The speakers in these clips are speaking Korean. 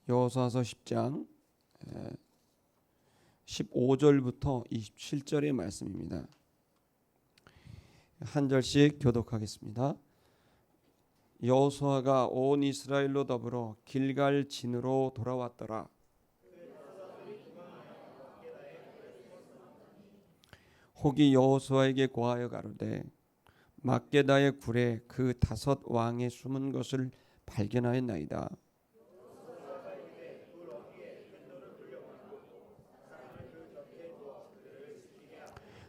여호수아서 10장 15절부터 27절의 말씀입니다. 한 절씩 교독하겠습니다. 여호수아가 온 이스라엘로 더불어 길갈 진으로 돌아왔더라. 혹이 여호수아에게 고하여 가로되 막게다의 굴에 그 5 왕의 숨은 것을 발견하였나이다.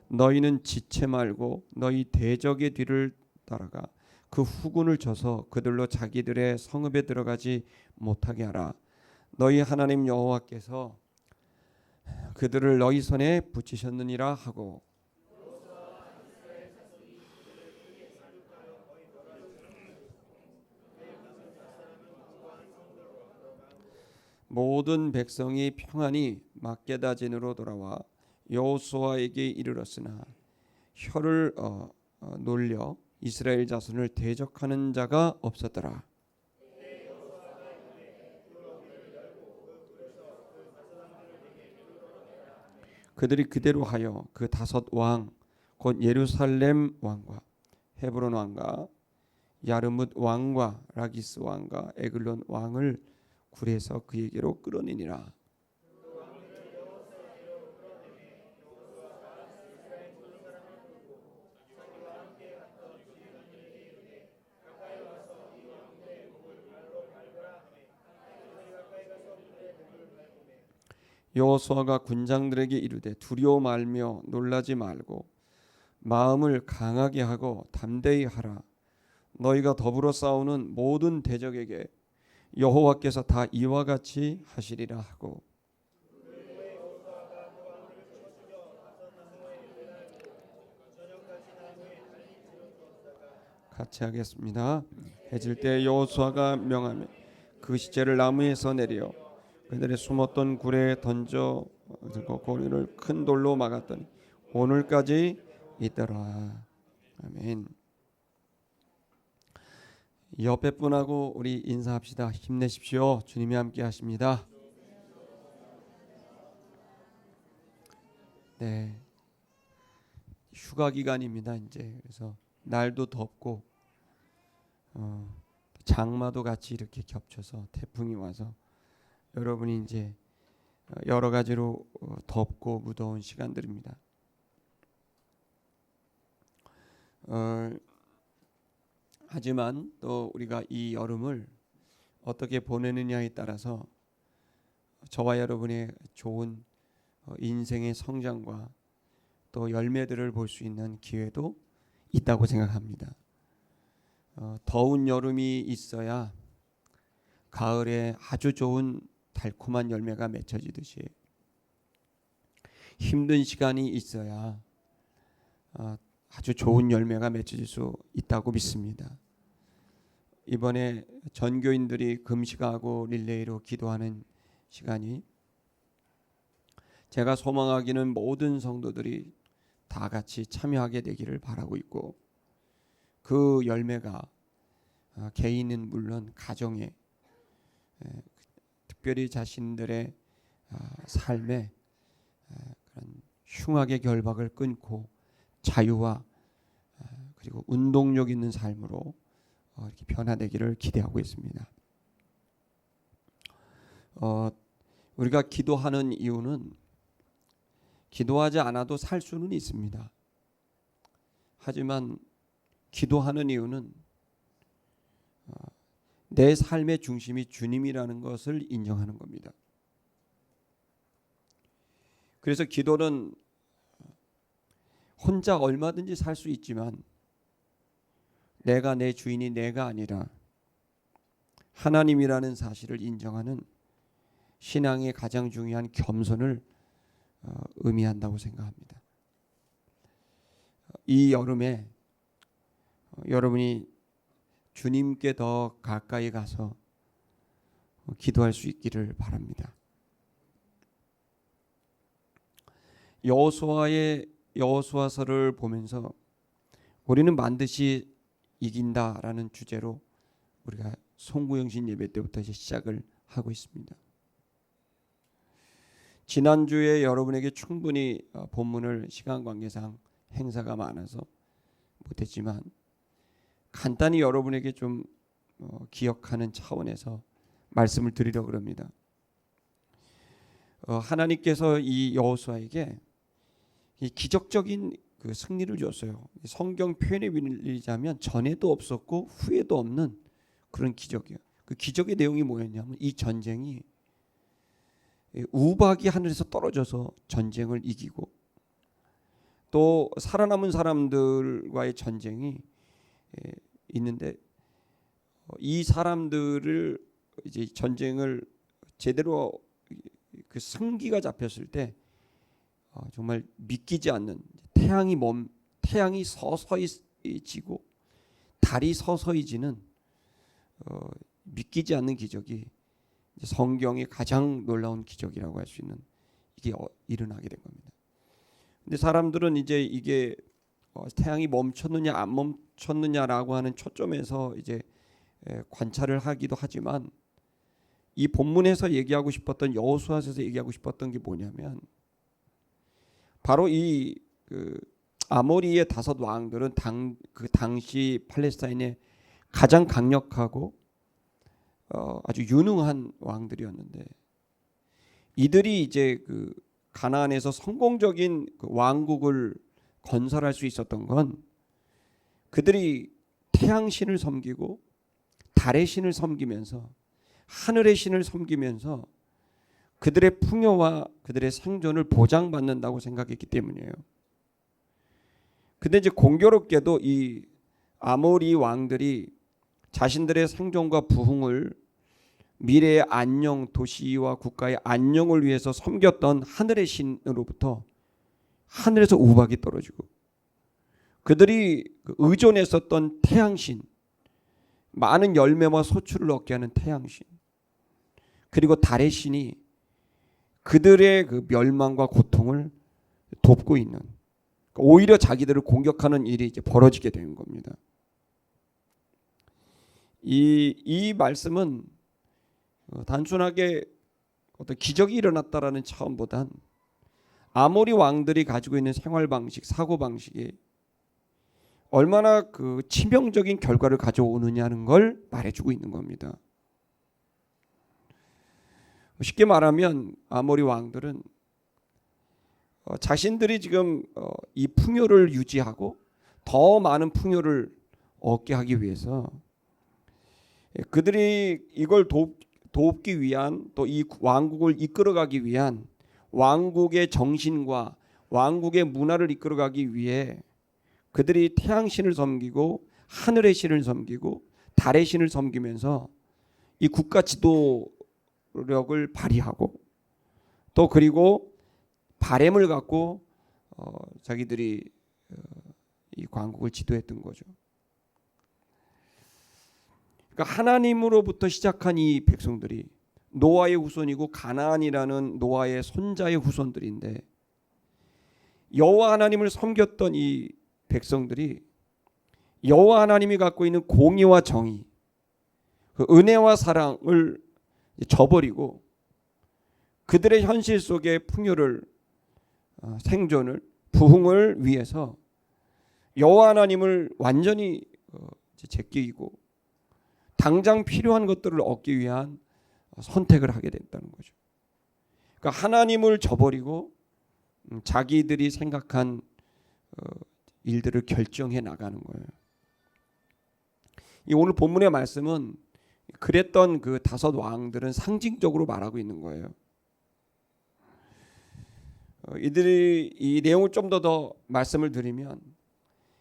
너희는 지체 말고 너희 대적의 뒤를 따라가 그 후군을 쳐서 그들로 자기들의 성읍에 들어가지 못하게 하라. 너희 하나님 여호와께서 그들을 너희 손에 붙이셨느니라 하고, 모든 백성이 평안히 막게다 진으로 돌아와 여호수아에게 이르렀으나 혀를 놀려 이스라엘 자손을 대적하는 자가 없었더라. 그들이 그대로 하여 그 5 왕 곧 예루살렘 왕과 헤브론 왕과 야르뭇 왕과 라기스 왕과 에글론 왕을 굴에서 그에게로 끌어내니라. 여호수아가 군장들에게 이르되 두려워 말며 놀라지 말고 마음을 강하게 하고 담대히 하라. 너희가 더불어 싸우는 모든 대적에게 여호와께서 다 이와 같이 하시리라 하고, 같이 하겠습니다. 해질 때 여호수아가 명하며 그 시체를 나무에서 내려 그들의 숨었던 굴에 던져 고리를 큰 돌로 막았더니 오늘까지 있더라. 아멘. 옆에 분하고 우리 인사합시다. 힘내십시오. 주님이 함께 하십니다. 네, 휴가 기간입니다. 이제 그래서 날도 덥고 장마도 같이 이렇게 겹쳐서 태풍이 와서 여러분이 이제 여러 가지로 덥고 무더운 시간들입니다. 하지만 또 우리가 이 여름을 어떻게 보내느냐에 따라서 저와 여러분의 좋은 인생의 성장과 또 열매들을 볼 수 있는 기회도 있다고 생각합니다. 더운 여름이 있어야 가을에 아주 좋은 달콤한 열매가 맺혀지듯이 힘든 시간이 있어야 아주 좋은 열매가 맺혀질 수 있다고 믿습니다. 이번에 전교인들이 금식하고 릴레이로 기도하는 시간이 제가 소망하기는 모든 성도들이 다 같이 참여하게 되기를 바라고 있고, 그 열매가 개인은 물론 가정에 특별히 자신들의 삶에 그런 흉악의 결박을 끊고 자유와 그리고 운동력 있는 삶으로 이렇게 변화되기를 기대하고 있습니다. 우리가 기도하는 이유는 기도하지 않아도 살 수는 있습니다. 하지만 기도하는 이유는 내 삶의 중심이 주님이라는 것을 인정하는 겁니다. 그래서 기도는 혼자 얼마든지 살 수 있지만 내가 내 주인이 내가 아니라 하나님이라는 사실을 인정하는 신앙의 가장 중요한 겸손을 의미한다고 생각합니다. 이 여름에 여러분이 주님께 더 가까이 가서 기도할 수 있기를 바랍니다. 여호수아서를 보면서 우리는 반드시 이긴다라는 주제로 우리가 송구영신 예배 때부터 이제 시작을 하고 있습니다. 지난주에 여러분에게 충분히 본문을 시간 관계상 행사가 많아서 못했지만 간단히 여러분에게 좀 기억하는 차원에서 말씀을 드리려고 합니다. 하나님께서 이 여호수아에게 이 기적적인 그 승리를 줬어요. 성경 표현에 빌리자면 전에도 없었고 후에도 없는 그런 기적이에요. 그 기적의 내용이 뭐였냐면 이 전쟁이 우박이 하늘에서 떨어져서 전쟁을 이기고 또 살아남은 사람들과의 전쟁이 있는데 이 사람들을 이제 전쟁을 제대로 그 승기가 잡혔을 때 정말 믿기지 않는 태양이 서서히 지고 달이 서서히 지는 믿기지 않는 기적이 성경의 가장 놀라운 기적이라고 할 수 있는 이게 일어나게 된 겁니다. 근데 사람들은 이제 이게 태양이 멈췄느냐 안 멈췄느냐라고 하는 초점에서 이제 관찰을 하기도 하지만 이 본문에서 얘기하고 싶었던 여호수아에서 얘기하고 싶었던 게 뭐냐면 바로 이 그 아모리의 5 왕들은 그 당시 팔레스타인의 가장 강력하고 아주 유능한 왕들이었는데 이들이 이제 그 가나안에서 성공적인 그 왕국을 건설할 수 있었던 건 그들이 태양신을 섬기고 달의 신을 섬기면서 하늘의 신을 섬기면서 그들의 풍요와 그들의 생존을 보장받는다고 생각했기 때문이에요. 근데 이제 공교롭게도 이 아모리 왕들이 자신들의 생존과 부흥을 미래의 안녕, 도시와 국가의 안녕을 위해서 섬겼던 하늘의 신으로부터 하늘에서 우박이 떨어지고 그들이 의존했었던 태양신, 많은 열매와 소출을 얻게 하는 태양신, 그리고 달의 신이 그들의 그 멸망과 고통을 돕고 있는, 오히려 자기들을 공격하는 일이 이제 벌어지게 된 겁니다. 이 말씀은 단순하게 어떤 기적이 일어났다라는 차원보단 아모리 왕들이 가지고 있는 생활 방식, 사고 방식이 얼마나 그 치명적인 결과를 가져오느냐는 걸 말해주고 있는 겁니다. 쉽게 말하면 아모리 왕들은 자신들이 지금 이 풍요를 유지하고 더 많은 풍요를 얻게 하기 위해서 그들이 이걸 돕기 위한, 또 이 왕국을 이끌어가기 위한 왕국의 정신과 왕국의 문화를 이끌어가기 위해 그들이 태양신을 섬기고 하늘의 신을 섬기고 달의 신을 섬기면서 이 국가 지도력을 발휘하고 또 그리고 바램을 갖고 자기들이 이 왕국을 지도했던 거죠. 그러니까 하나님으로부터 시작한 이 백성들이 노아의 후손이고 가나안이라는 노아의 손자의 후손들인데 여호와 하나님을 섬겼던 이 백성들이 여호와 하나님이 갖고 있는 공의와 정의, 그 은혜와 사랑을 저버리고 그들의 현실 속의 풍요를, 생존을, 부흥을 위해서 여호와 하나님을 완전히 제끼고 당장 필요한 것들을 얻기 위한 선택을 하게 됐다는 거죠. 그러니까 하나님을 저버리고 자기들이 생각한 일들을 결정해 나가는 거예요. 이 오늘 본문의 말씀은 그랬던 그 5 왕들은 상징적으로 말하고 있는 거예요. 이들이 이 내용을 좀 더 말씀을 드리면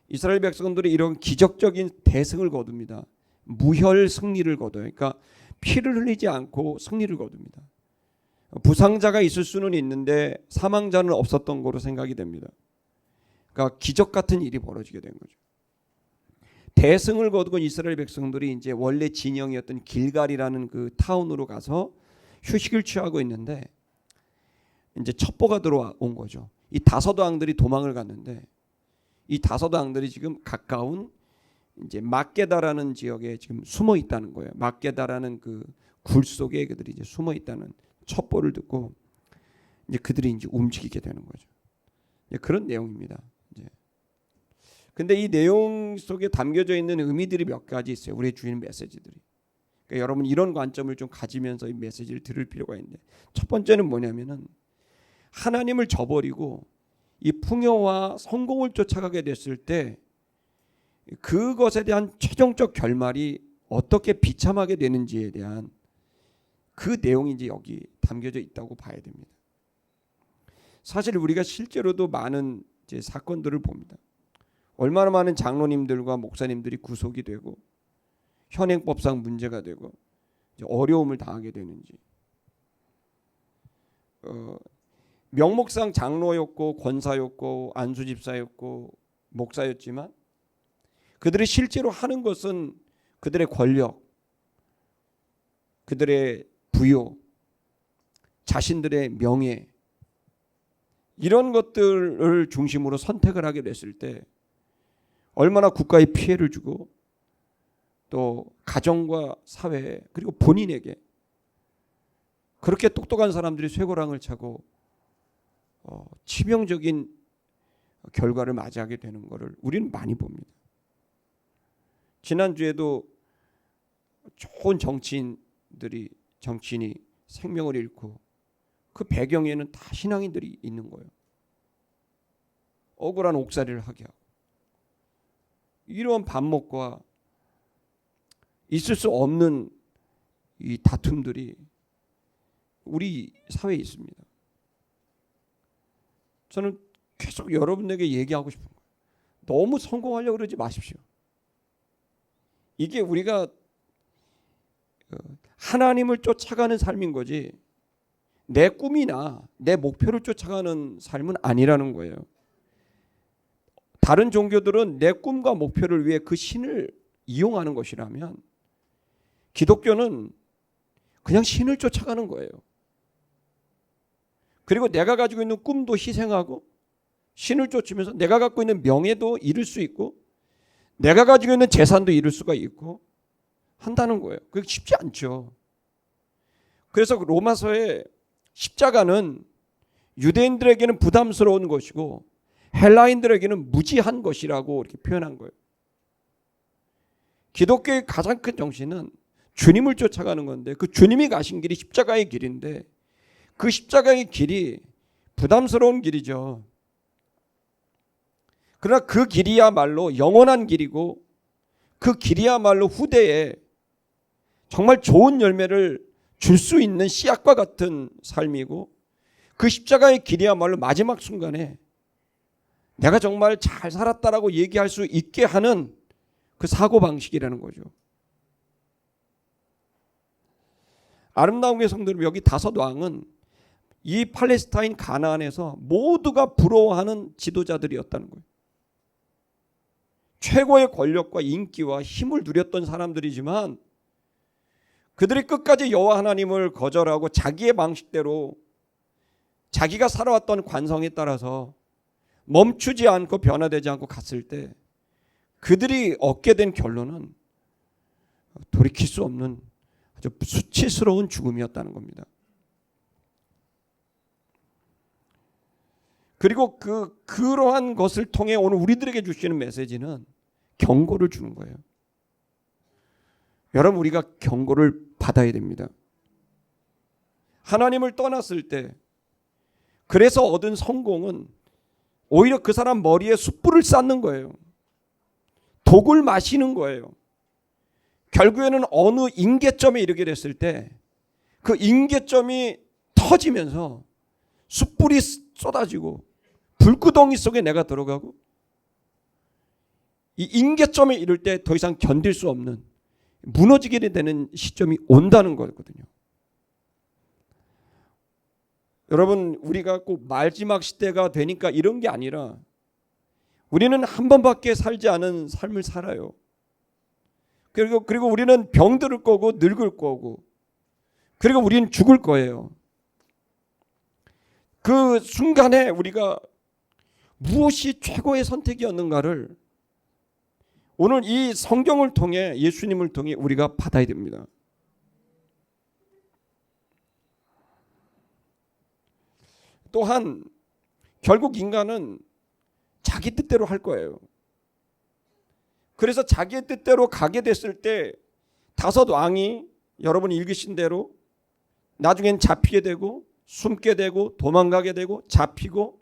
이스라엘 백성들이 이런 기적적인 대승을 거둡니다. 무혈 승리를 거둬요. 그러니까 피를 흘리지 않고 승리를 거둡니다. 부상자가 있을 수는 있는데 사망자는 없었던 거로 생각이 됩니다. 그러니까 기적 같은 일이 벌어지게 된 거죠. 대승을 거두고 이스라엘 백성들이 이제 원래 진영이었던 길갈이라는 그 타운으로 가서 휴식을 취하고 있는데 이제 첩보가 들어온 거죠. 이 5 왕들이 도망을 갔는데 이 5 왕들이 지금 가까운 이제 막게다라는 지역에 지금 숨어 있다는 거예요. 막게다라는 그 굴 속에 그들이 이제 숨어 있다는 첩보를 듣고 이제 그들이 이제 움직이게 되는 거죠. 그런 내용입니다. 이제. 근데 이 내용 속에 담겨져 있는 의미들이 몇 가지 있어요. 우리의 주인 메시지들이. 그러니까 여러분 이런 관점을 좀 가지면서 이 메시지를 들을 필요가 있는데, 첫 번째는 뭐냐면은 하나님을 저버리고 이 풍요와 성공을 쫓아가게 됐을 때 그것에 대한 최종적 결말이 어떻게 비참하게 되는지에 대한 그 내용이 이제 여기 담겨져 있다고 봐야 됩니다. 사실 우리가 실제로도 많은 이제 사건들을 봅니다. 얼마나 많은 장로님들과 목사님들이 구속이 되고 현행법상 문제가 되고 어려움을 당하게 되는지. 명목상 장로였고 권사였고 안수집사였고 목사였지만 그들이 실제로 하는 것은 그들의 권력, 그들의 부요, 자신들의 명예, 이런 것들을 중심으로 선택을 하게 됐을 때 얼마나 국가에 피해를 주고 또 가정과 사회 그리고 본인에게 그렇게 똑똑한 사람들이 쇠고랑을 차고 치명적인 결과를 맞이하게 되는 것을 우리는 많이 봅니다. 지난주에도 좋은 정치인이 생명을 잃고 그 배경에는 다 신앙인들이 있는 거예요. 억울한 옥살이를 하게 하고 이러한 반목과 있을 수 없는 이 다툼들이 우리 사회에 있습니다. 저는 계속 여러분에게 얘기하고 싶은 거예요. 너무 성공하려고 그러지 마십시오. 이게 우리가 하나님을 쫓아가는 삶인 거지 내 꿈이나 내 목표를 쫓아가는 삶은 아니라는 거예요. 다른 종교들은 내 꿈과 목표를 위해 그 신을 이용하는 것이라면 기독교는 그냥 신을 쫓아가는 거예요. 그리고 내가 가지고 있는 꿈도 희생하고 신을 쫓으면서 내가 갖고 있는 명예도 잃을 수 있고 내가 가지고 있는 재산도 잃을 수가 있고 한다는 거예요. 그게 쉽지 않죠. 그래서 로마서에 십자가는 유대인들에게는 부담스러운 것이고 헬라인들에게는 무지한 것이라고 이렇게 표현한 거예요. 기독교의 가장 큰 정신은 주님을 쫓아가는 건데 그 주님이 가신 길이 십자가의 길인데 그 십자가의 길이 부담스러운 길이죠. 그러나 그 길이야말로 영원한 길이고 그 길이야말로 후대에 정말 좋은 열매를 줄 수 있는 씨앗과 같은 삶이고 그 십자가의 길이야말로 마지막 순간에 내가 정말 잘 살았다라고 얘기할 수 있게 하는 그 사고방식이라는 거죠. 아름다운 게 성도님, 여기 다섯 왕은 이 팔레스타인 가나안에서 모두가 부러워하는 지도자들이었다는 거예요. 최고의 권력과 인기와 힘을 누렸던 사람들이지만 그들이 끝까지 여호와 하나님을 거절하고 자기의 방식대로 자기가 살아왔던 관성에 따라서 멈추지 않고 변화되지 않고 갔을 때 그들이 얻게 된 결론은 돌이킬 수 없는 아주 수치스러운 죽음이었다는 겁니다. 그리고 그러한 것을 통해 오늘 우리들에게 주시는 메시지는 경고를 주는 거예요. 여러분, 우리가 경고를 받아야 됩니다. 하나님을 떠났을 때 그래서 얻은 성공은 오히려 그 사람 머리에 숯불을 쌓는 거예요. 독을 마시는 거예요. 결국에는 어느 임계점에 이르게 됐을 때 그 임계점이 터지면서 숯불이 쏟아지고 불구덩이 속에 내가 들어가고 이 임계점에 이를 때 더 이상 견딜 수 없는 무너지게 되는 시점이 온다는 거거든요. 여러분, 우리가 꼭 마지막 시대가 되니까 이런 게 아니라 우리는 한 번밖에 살지 않은 삶을 살아요. 그리고 우리는 병들을 거고 늙을 거고 그리고 우리는 죽을 거예요. 그 순간에 우리가 무엇이 최고의 선택이었는가를 오늘 이 성경을 통해 예수님을 통해 우리가 받아야 됩니다. 또한 결국 인간은 자기 뜻대로 할 거예요. 그래서 자기의 뜻대로 가게 됐을 때 다섯 왕이 여러분이 읽으신 대로 나중엔 잡히게 되고 숨게 되고 도망가게 되고 잡히고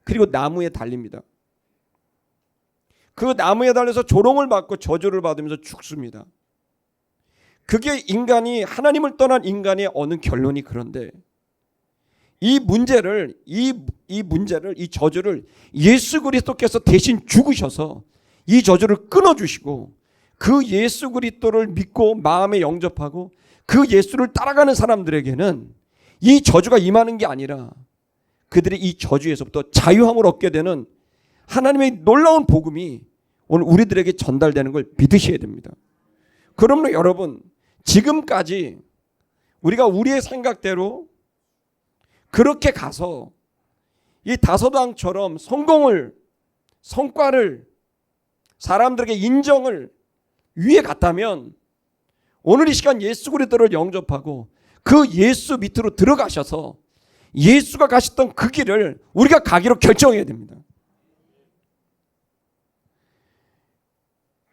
그리고 나무에 달립니다. 그 나무에 달려서 조롱을 받고 저주를 받으면서 죽습니다. 그게 인간이 하나님을 떠난 인간의 어느 결론이 그런데 이 문제를 이 저주를 예수 그리스도께서 대신 죽으셔서 이 저주를 끊어주시고 그 예수 그리스도를 믿고 마음에 영접하고 그 예수를 따라가는 사람들에게는 이 저주가 임하는 게 아니라 그들이 이 저주에서부터 자유함을 얻게 되는 하나님의 놀라운 복음이 오늘 우리들에게 전달되는 걸 믿으셔야 됩니다. 그러므로 여러분 지금까지 우리가 우리의 생각대로 그렇게 가서 이 다섯 왕처럼 성과를 사람들에게 인정을 위해 갔다면 오늘 이 시간 예수 그리스도를 영접하고 그 예수 밑으로 들어가셔서 예수가 가셨던 그 길을 우리가 가기로 결정해야 됩니다.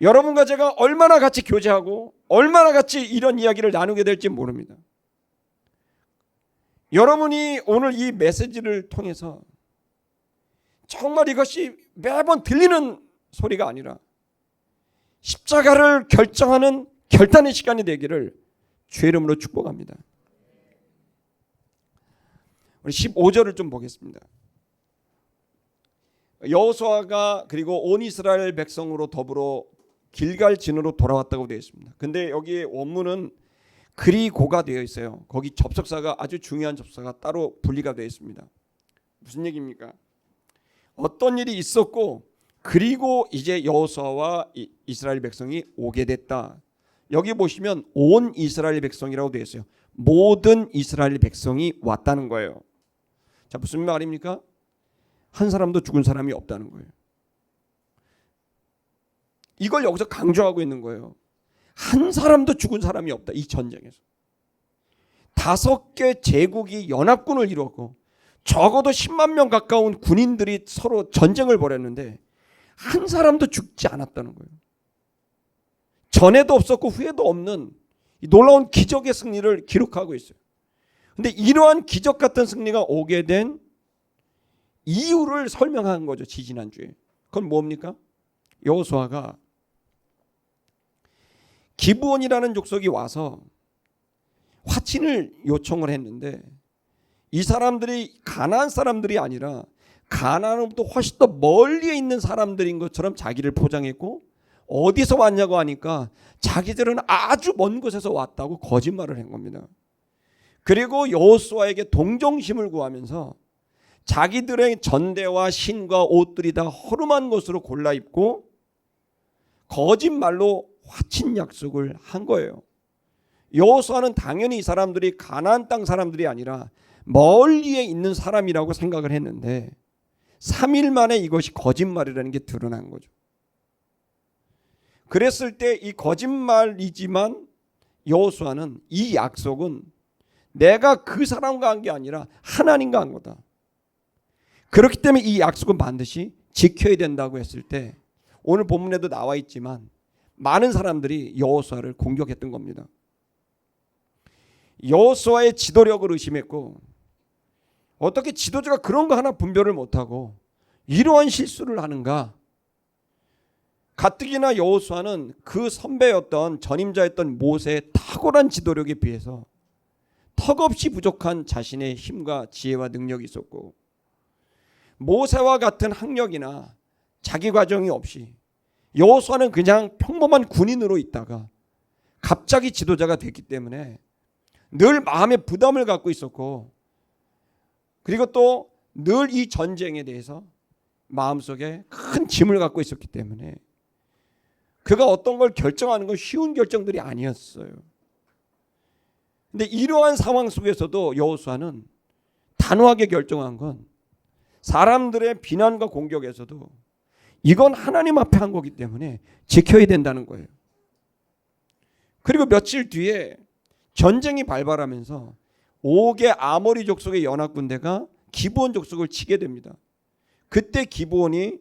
여러분과 제가 얼마나 같이 교제하고 얼마나 같이 이런 이야기를 나누게 될지 모릅니다. 여러분이 오늘 이 메시지를 통해서 정말 이것이 매번 들리는 소리가 아니라 십자가를 결정하는 결단의 시간이 되기를 주의 이름으로 축복합니다. 우리 15절을 좀 보겠습니다. 여호수아가 그리고 온 이스라엘 백성으로 더불어 길갈 진으로 돌아왔다고 되어 있습니다. 근데 여기 원문은 그리고가 되어 있어요. 거기 접속사가 아주 중요한 접속사가 따로 분리가 되어 있습니다. 무슨 얘기입니까? 어떤 일이 있었고 그리고 이제 여호수아와 이스라엘 백성이 오게 됐다. 여기 보시면 온 이스라엘 백성이라고 되어 있어요. 모든 이스라엘 백성이 왔다는 거예요. 자, 무슨 말입니까? 한 사람도 죽은 사람이 없다는 거예요. 이걸 여기서 강조하고 있는 거예요. 한 사람도 죽은 사람이 없다. 이 전쟁에서. 5개 제국이 연합군을 이루었고 적어도 10만 명 가까운 군인들이 서로 전쟁을 벌였는데 한 사람도 죽지 않았다는 거예요. 전에도 없었고 후에도 없는 놀라운 기적의 승리를 기록하고 있어요. 근데 이러한 기적 같은 승리가 오게 된 이유를 설명한 거죠. 지지난주에. 그건 뭡니까? 여호수아가 기브온이라는 족속이 와서 화친을 요청을 했는데 이 사람들이 가나안 사람들이 아니라 가나안으로부터 훨씬 더 멀리에 있는 사람들인 것처럼 자기를 포장했고 어디서 왔냐고 하니까 자기들은 아주 먼 곳에서 왔다고 거짓말을 한 겁니다. 그리고 여호수아에게 동정심을 구하면서 자기들의 전대와 신과 옷들이 다 허름한 것으로 골라 입고 거짓말로 화친 약속을 한 거예요. 여호수아는 당연히 이 사람들이 가나안 땅 사람들이 아니라 멀리에 있는 사람이라고 생각을 했는데 3일 만에 이것이 거짓말이라는 게 드러난 거죠. 그랬을 때 이 거짓말이지만 여호수아는 이 약속은 내가 그 사람과 한 게 아니라 하나님과 한 거다. 그렇기 때문에 이 약속은 반드시 지켜야 된다고 했을 때 오늘 본문에도 나와 있지만 많은 사람들이 여호수아를 공격했던 겁니다. 여호수아의 지도력을 의심했고 어떻게 지도자가 그런 거 하나 분별을 못하고 이러한 실수를 하는가. 가뜩이나 여호수아는 그 선배였던 전임자였던 모세의 탁월한 지도력에 비해서 턱없이 부족한 자신의 힘과 지혜와 능력이 있었고 모세와 같은 학력이나 자기 과정이 없이 여호수아는 그냥 평범한 군인으로 있다가 갑자기 지도자가 됐기 때문에 늘 마음에 부담을 갖고 있었고 그리고 또 늘 이 전쟁에 대해서 마음속에 큰 짐을 갖고 있었기 때문에 그가 어떤 걸 결정하는 건 쉬운 결정들이 아니었어요. 근데 이러한 상황 속에서도 여호수아는 단호하게 결정한 건 사람들의 비난과 공격에서도 이건 하나님 앞에 한 거기 때문에 지켜야 된다는 거예요. 그리고 며칠 뒤에 전쟁이 발발하면서 5개 아모리 족속의 연합군대가 기브온 족속을 치게 됩니다. 그때 기브온이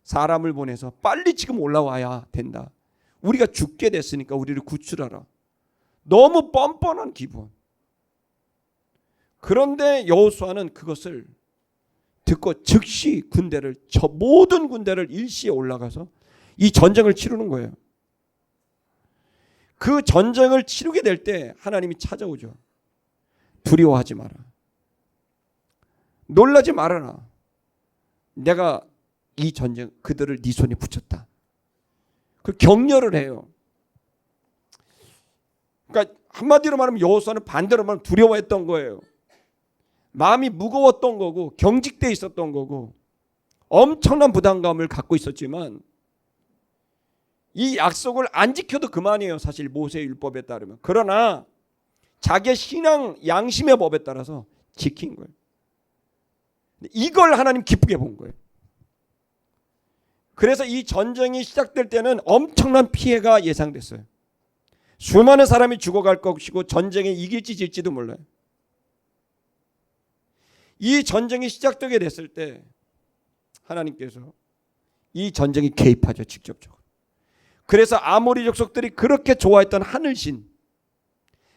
사람을 보내서 빨리 지금 올라와야 된다. 우리가 죽게 됐으니까 우리를 구출하라. 너무 뻔뻔한 기브온. 그런데 여호수아는 그것을 듣고 즉시 군대를, 저 모든 군대를 일시에 올라가서 이 전쟁을 치르는 거예요. 그 전쟁을 치르게 될 때 하나님이 찾아오죠. 두려워하지 마라. 놀라지 말아라. 내가 이 전쟁 그들을 네 손에 붙였다. 그 격려를 해요. 그러니까 한마디로 말하면 여호수아는 반대로 말하면 두려워했던 거예요. 마음이 무거웠던 거고 경직돼 있었던 거고 엄청난 부담감을 갖고 있었지만 이 약속을 안 지켜도 그만이에요. 사실 모세의 율법에 따르면. 그러나 자기의 신앙 양심의 법에 따라서 지킨 거예요. 이걸 하나님 기쁘게 본 거예요. 그래서 이 전쟁이 시작될 때는 엄청난 피해가 예상됐어요. 수많은 사람이 죽어갈 것이고 전쟁에 이길지 질지도 몰라요. 이 전쟁이 시작되게 됐을 때 하나님께서 이 전쟁에 개입하죠. 직접적으로. 그래서 아모리 족속들이 그렇게 좋아했던 하늘신,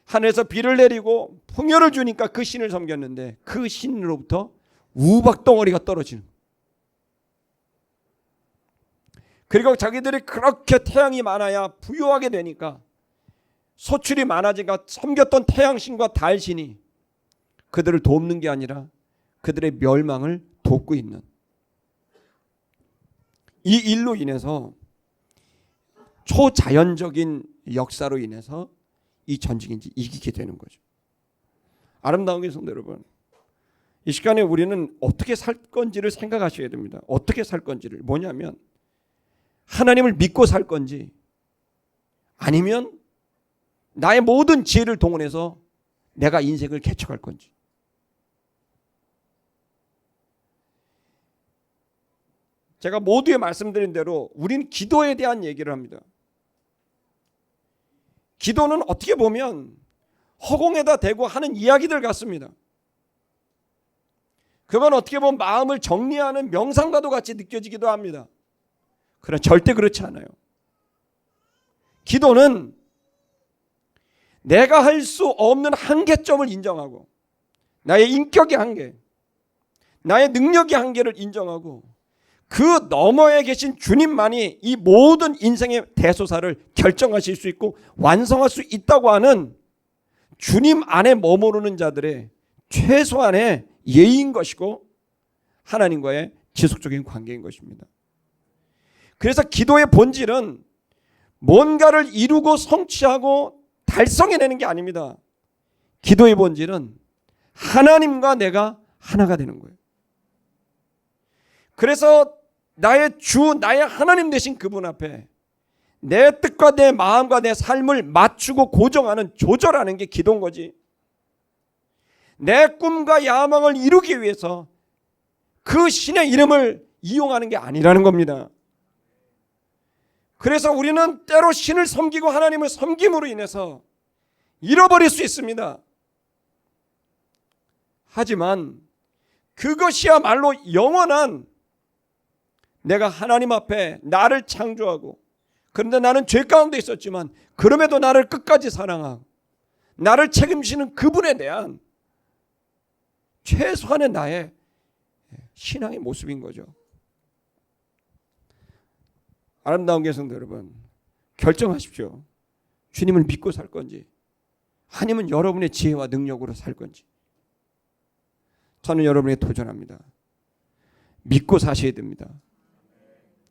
하늘에서 비를 내리고 풍요를 주니까 그 신을 섬겼는데 그 신으로부터 우박덩어리가 떨어지는. 그리고 자기들이 그렇게 태양이 많아야 부유하게 되니까 소출이 많아지니까 섬겼던 태양신과 달신이 그들을 돕는 게 아니라 그들의 멸망을 돕고 있는, 이 일로 인해서 초자연적인 역사로 인해서 이 전쟁이 이기게 되는 거죠. 아름다운 성도 여러분, 이 시간에 우리는 어떻게 살 건지를 생각하셔야 됩니다. 어떻게 살 건지를. 뭐냐면 하나님을 믿고 살 건지 아니면 나의 모든 지혜를 동원해서 내가 인생을 개척할 건지. 제가 모두에 말씀드린 대로 우리는 기도에 대한 얘기를 합니다. 기도는 어떻게 보면 허공에다 대고 하는 이야기들 같습니다. 그건 어떻게 보면 마음을 정리하는 명상과도 같이 느껴지기도 합니다. 그러나 절대 그렇지 않아요. 기도는 내가 할 수 없는 한계점을 인정하고 나의 인격의 한계, 나의 능력의 한계를 인정하고 그 너머에 계신 주님만이 이 모든 인생의 대소사를 결정하실 수 있고 완성할 수 있다고 하는 주님 안에 머무르는 자들의 최소한의 예의인 것이고 하나님과의 지속적인 관계인 것입니다. 그래서 기도의 본질은 뭔가를 이루고 성취하고 달성해내는 게 아닙니다. 기도의 본질은 하나님과 내가 하나가 되는 거예요. 그래서 나의 주, 나의 하나님 되신 그분 앞에 내 뜻과 내 마음과 내 삶을 맞추고 고정하는, 조절하는 게 기도인 거지. 내 꿈과 야망을 이루기 위해서 그 신의 이름을 이용하는 게 아니라는 겁니다. 그래서 우리는 때로 신을 섬기고 하나님을 섬김으로 인해서 잃어버릴 수 있습니다. 하지만 그것이야말로 영원한, 내가 하나님 앞에 나를 창조하고, 그런데 나는 죄 가운데 있었지만 그럼에도 나를 끝까지 사랑하고 나를 책임지는 그분에 대한 최소한의 나의 신앙의 모습인 거죠. 아름다운 개성도 여러분, 결정하십시오. 주님을 믿고 살 건지 아니면 여러분의 지혜와 능력으로 살 건지. 저는 여러분에게 도전합니다. 믿고 사셔야 됩니다.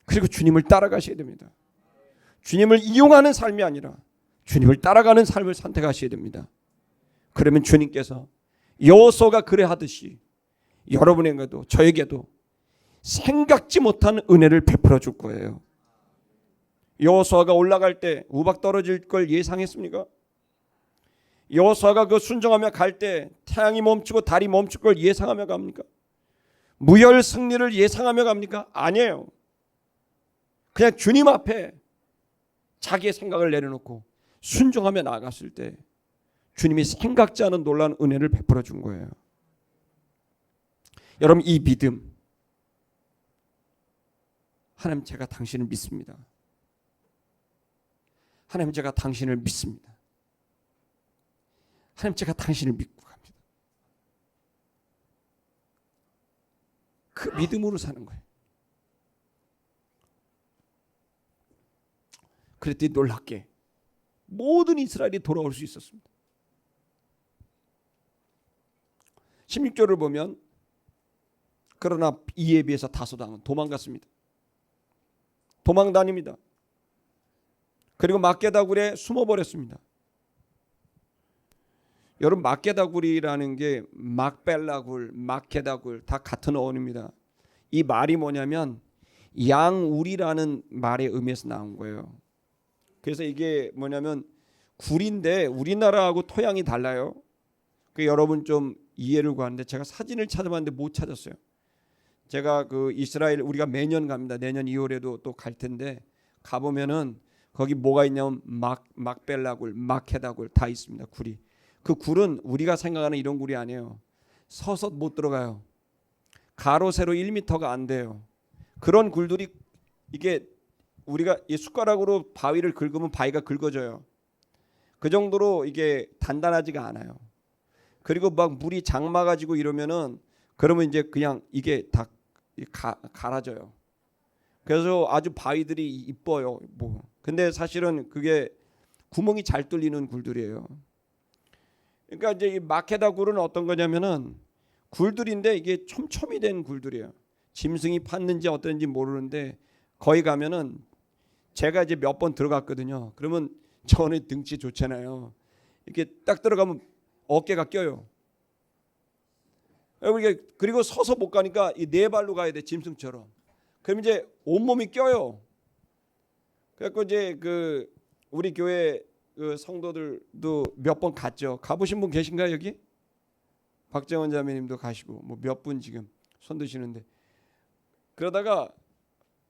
그리고 주님을 따라가셔야 됩니다. 주님을 이용하는 삶이 아니라 주님을 따라가는 삶을 선택하셔야 됩니다. 그러면 주님께서 여호수아가 그래 하듯이 여러분에게도 저에게도 생각지 못한 은혜를 베풀어 줄 거예요. 여호수아가 올라갈 때 우박 떨어질 걸 예상했습니까? 여호수아가 그 순종하며 갈 때 태양이 멈추고 달이 멈출 걸 예상하며 갑니까? 무혈 승리를 예상하며 갑니까? 아니에요. 그냥 주님 앞에 자기의 생각을 내려놓고 순종하며 나아갔을 때 주님이 생각지 않은 놀라운 은혜를 베풀어 준 거예요. 여러분, 이 믿음, 하나님 제가 당신을 믿습니다. 하나님 제가 당신을 믿습니다. 하나님 제가 당신을 믿고 갑니다. 그 믿음으로 사는 거예요. 그랬더니 놀랍게 모든 이스라엘이 돌아올 수 있었습니다. 16절을 보면 그러나 이에 비해서 다소당은 도망갔습니다. 도망 다닙니다. 그리고 막게다굴에 숨어버렸습니다. 여러분, 막게다굴이라는 게 막벨라굴, 막게다굴 다 같은 어원입니다. 이 말이 뭐냐면 양우리라는 말의 의미에서 나온 거예요. 그래서 이게 뭐냐면 굴인데 우리나라하고 토양이 달라요. 그 여러분 좀 이해를 구하는데 제가 사진을 찾아봤는데 못 찾았어요. 제가 그 이스라엘 우리가 매년 갑니다. 내년 2월에도 또 갈 텐데 가보면은 거기 뭐가 있냐면 막벨라굴, 막헤다굴 다 있습니다. 굴이. 그 굴은 우리가 생각하는 이런 굴이 아니에요. 서서 못 들어가요. 가로 세로 1m가 안 돼요. 그런 굴들이 이게 우리가 이 숟가락으로 바위를 긁으면 바위가 긁어져요. 그 정도로 이게 단단하지가 않아요. 그리고 막 물이 장마가지고 이러면은 그러면 이제 그냥 이게 다 갈아져요. 그래서 아주 바위들이 이뻐요. 뭐. 근데 사실은 그게 구멍이 잘 뚫리는 굴들이에요. 그러니까 이제 이 마케다 굴은 어떤 거냐면은 굴들인데 이게 촘촘히 된 굴들이에요. 짐승이 팠는지 어떤지 모르는데 거기 가면은 제가 이제 몇 번 들어갔거든요. 그러면 저는 등치 좋잖아요. 이렇게 딱 들어가면 어깨가 껴요. 그리고 서서 못 가니까 이 네 발로 가야 돼, 짐승처럼. 그럼 이제 온몸이 껴요. 그래서 이제 그 우리 교회 그 성도들도 몇 번 갔죠. 가보신 분 계신가요, 여기? 박정원 자매님도 가시고 뭐 몇 분 지금 손 드시는데, 그러다가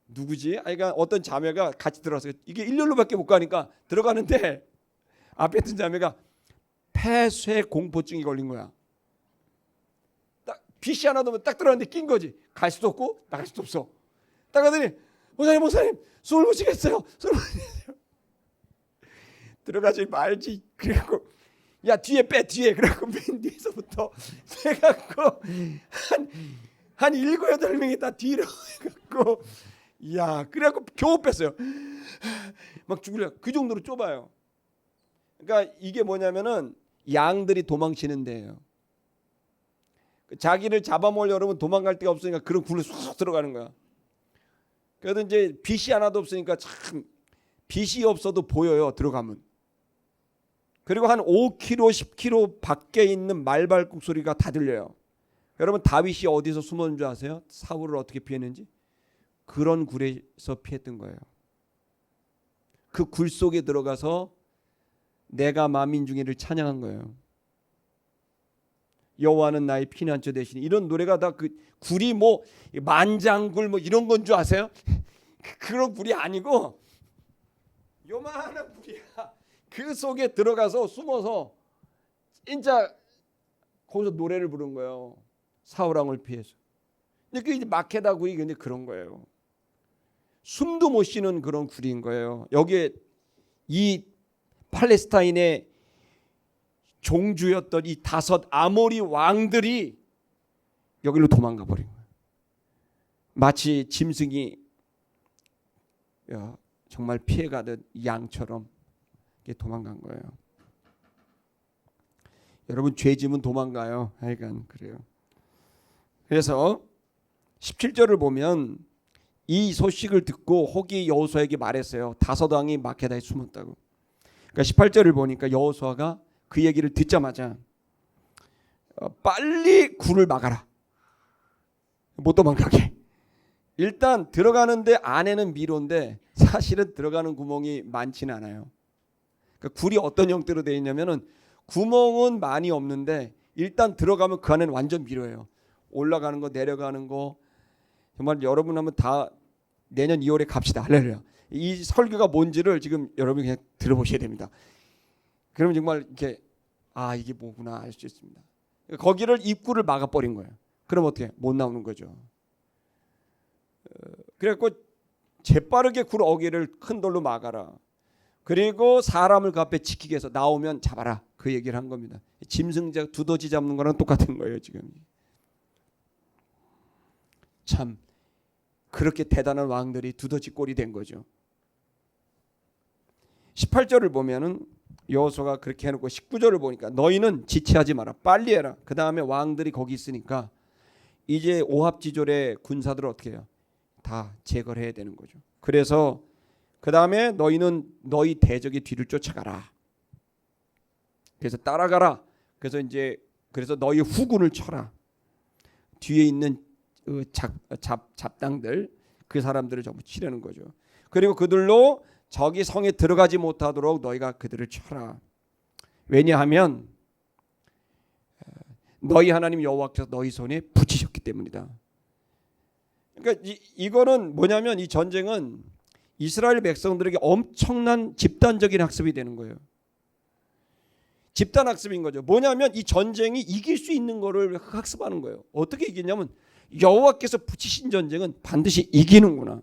누구지? 그러니까 어떤 자매가 같이 들어왔어요. 이게 일렬로밖에 못 가니까 들어가는데 앞에 있던 자매가 폐쇄 공포증이 걸린 거야. 딱 빛이 하나 넣으면 딱 들어갔는데 낀 거지. 갈 수도 없고 나갈 수도 없어. 딱 가더니 목사님 숨을 못 쉬겠어요. 숨을 못 쉬겠어요. 들어가지 말지. 그래갖고 야 뒤에 빼 뒤에. 그래갖고 맨 뒤에서부터 빼갖고 한 7, 8명이 다 뒤로 해갖고 야 그래갖고 겨우 뺐어요. 막 죽으려. 그 정도로 좁아요. 그러니까 이게 뭐냐면은 양들이 도망치는 데예요. 자기를 잡아먹으려고 여러분 도망갈 데가 없으니까 그런 굴로 쑥 들어가는 거야. 그래도 이제 빛이 하나도 없으니까 참 빛이 없어도 보여요, 들어가면. 그리고 한 5km, 10km 밖에 있는 말발굽 소리가 다 들려요. 여러분 다윗이 어디서 숨었는 줄 아세요? 사울을 어떻게 피했는지? 그런 굴에서 피했던 거예요. 그 굴 속에 들어가서 내가 만민중이를 찬양한 거예요. 여호와는 나의 피난처 되시니. 이런 노래가 다 그 굴이 뭐 만장굴 뭐 이런 건 줄 아세요? 그런 굴이 아니고 요만한 굴이야. 그 속에 들어가서 숨어서 진짜 거기서 노래를 부른 거예요. 사울왕을 피해서. 근데 그 이제 마케다 굴이 근데 그런 거예요. 숨도 못 쉬는 그런 굴인 거예요. 여기에 이 팔레스타인의 종주였던 이 5 아모리 왕들이 여기로 도망가 버린 거예요. 마치 짐승이 정말 피해가듯 양처럼 도망간 거예요. 여러분 죄짐은 도망가요. 하여간 그래요. 그래서 17절을 보면 이 소식을 듣고 혹이 여호수아에게 말했어요. 5 왕이 마케다에 숨었다고. 그러니까 18절을 보니까 여호수아가 그 얘기를 듣자마자 빨리 굴을 막아라. 못 도망가게. 일단 들어가는데 안에는 미로인데 사실은 들어가는 구멍이 많지는 않아요. 그러니까 굴이 어떤 형태로 되어 있냐면은 구멍은 많이 없는데 일단 들어가면 그 안에는 완전 미로예요. 올라가는 거 내려가는 거 정말 여러분 한번 다 내년 2월에 갑시다. 할렐루야. 이 설교가 뭔지를 지금 여러분이 그냥 들어보셔야 됩니다. 그러면 정말 이렇게 이게 뭐구나 알 수 있습니다. 거기를 입구를 막아버린 거예요. 그럼 어떻게? 못 나오는 거죠. 그래갖고 재빠르게 굴 어귀를 큰 돌로 막아라. 그리고 사람을 그 앞에 지키게 해서 나오면 잡아라. 그 얘기를 한 겁니다. 짐승자 두더지 잡는 거랑 똑같은 거예요 지금. 참 그렇게 대단한 왕들이 두더지 꼴이 된 거죠. 18절을 보면은 여호수아가 그렇게 해놓고 19절을 보니까 너희는 지체하지 마라. 빨리 해라. 그 다음에 왕들이 거기 있으니까 이제 오합지졸의 군사들을 어떻게 해요? 다 제거를 해야 되는 거죠. 그래서 그 다음에 너희는 너희 대적의 뒤를 쫓아가라. 그래서 따라가라. 그래서 너희 후군을 쳐라. 뒤에 있는 잡당들 그 사람들을 전부 치려는 거죠. 그리고 그들로 적이 성에 들어가지 못하도록 너희가 그들을 쳐라. 왜냐하면 너희 하나님 여호와께서 너희 손에 붙이셨기 때문이다. 그러니까 이거는 뭐냐면 이 전쟁은 이스라엘 백성들에게 엄청난 집단적인 학습이 되는 거예요. 집단 학습인 거죠. 뭐냐면 이 전쟁이 이길 수 있는 거를 학습하는 거예요. 어떻게 이기냐면 여호와께서 붙이신 전쟁은 반드시 이기는구나.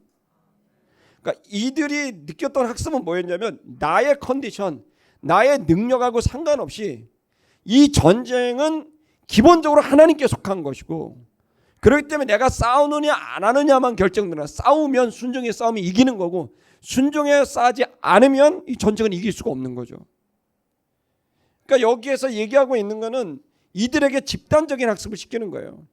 그러니까 이들이 느꼈던 학습은 뭐였냐면 나의 컨디션, 나의 능력하고 상관없이 이 전쟁은 기본적으로 하나님께 속한 것이고 그렇기 때문에 내가 싸우느냐 안 하느냐만 결정되나 싸우면 순종의 싸움이 이기는 거고 순종에 싸지 않으면 이 전쟁은 이길 수가 없는 거죠. 그러니까 여기에서 얘기하고 있는 거는 이들에게 집단적인 학습을 시키는 거예요.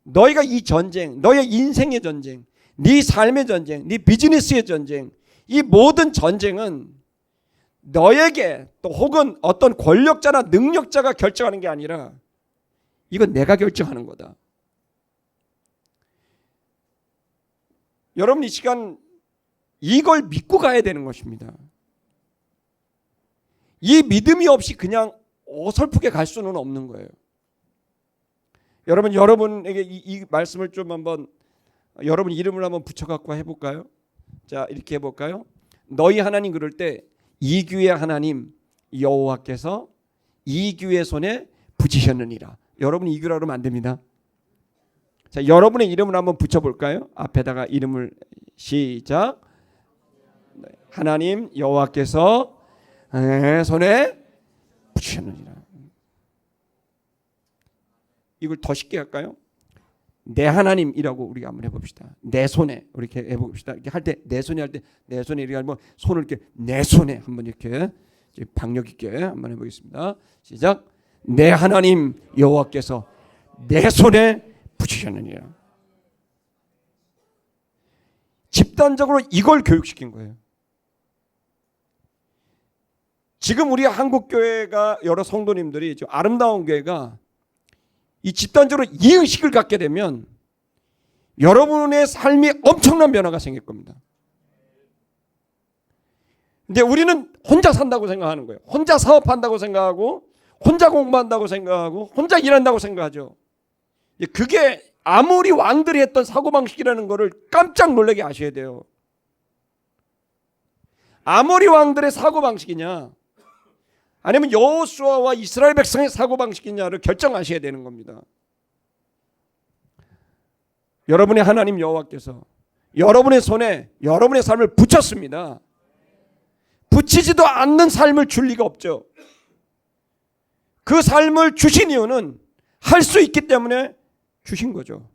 너희가 이 전쟁, 너의 인생의 전쟁, 네 삶의 전쟁, 네 비즈니스의 전쟁, 이 모든 전쟁은 너에게 또 혹은 어떤 권력자나 능력자가 결정하는 게 아니라 이건 내가 결정하는 거다. 여러분 이 시간 이걸 믿고 가야 되는 것입니다. 이 믿음이 없이 그냥 어설프게 갈 수는 없는 거예요. 여러분에게 이 말씀을 좀 한번 여러분 이름을 한번 붙여갖고 해볼까요? 자 이렇게 해볼까요? 너희 하나님 그럴 때 이규의 하나님 여호와께서 이규의 손에 붙이셨느니라. 여러분 이규라 그러면 안 됩니다. 자 여러분의 이름을 한번 붙여볼까요? 앞에다가 이름을 시작. 하나님 여호와께서 손에 붙이셨느니라. 이걸 더 쉽게 할까요? 내 하나님이라고 우리가 한번 해봅시다. 내 손에 이렇게 해봅시다. 이렇게 할 때 내 손에 할 때 내 손에 이렇게 하면 손을 이렇게 내 손에 한번 이렇게 박력 있게 한번 해보겠습니다. 시작. 내 하나님 여호와께서 내 손에 붙이셨느니라. 집단적으로 이걸 교육시킨 거예요. 지금 우리 한국 교회가 여러 성도님들이 아름다운 교회가 이 집단적으로 이 의식을 갖게 되면 여러분의 삶이 엄청난 변화가 생길 겁니다. 근데 우리는 혼자 산다고 생각하는 거예요. 혼자 사업한다고 생각하고 혼자 공부한다고 생각하고 혼자 일한다고 생각하죠. 그게 아무리 왕들이 했던 사고방식이라는 거를 깜짝 놀라게 아셔야 돼요. 아무리 왕들의 사고방식이냐 아니면 여호수아와 이스라엘 백성의 사고방식이냐를 결정하셔야 되는 겁니다. 여러분의 하나님 여호와께서 여러분의 손에 여러분의 삶을 붙였습니다. 붙이지도 않는 삶을 줄 리가 없죠. 그 삶을 주신 이유는 할 수 있기 때문에 주신 거죠.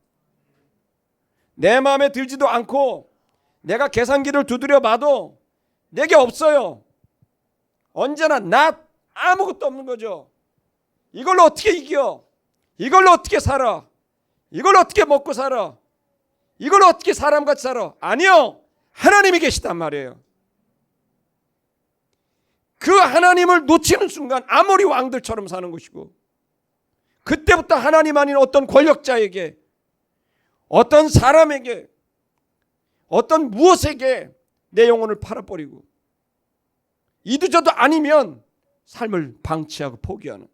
내 마음에 들지도 않고 내가 계산기를 두드려 봐도 내게 없어요. 언제나 나 아무것도 없는 거죠. 이걸로 어떻게 이겨? 이걸로 어떻게 살아? 이걸로 어떻게 먹고 살아? 이걸로 어떻게 사람같이 살아? 아니요. 하나님이 계시단 말이에요. 그 하나님을 놓치는 순간 아무리 왕들처럼 사는 것이고 그때부터 하나님 아닌 어떤 권력자에게 어떤 사람에게 어떤 무엇에게 내 영혼을 팔아버리고 이도저도 아니면 삶을 방치하고 포기하는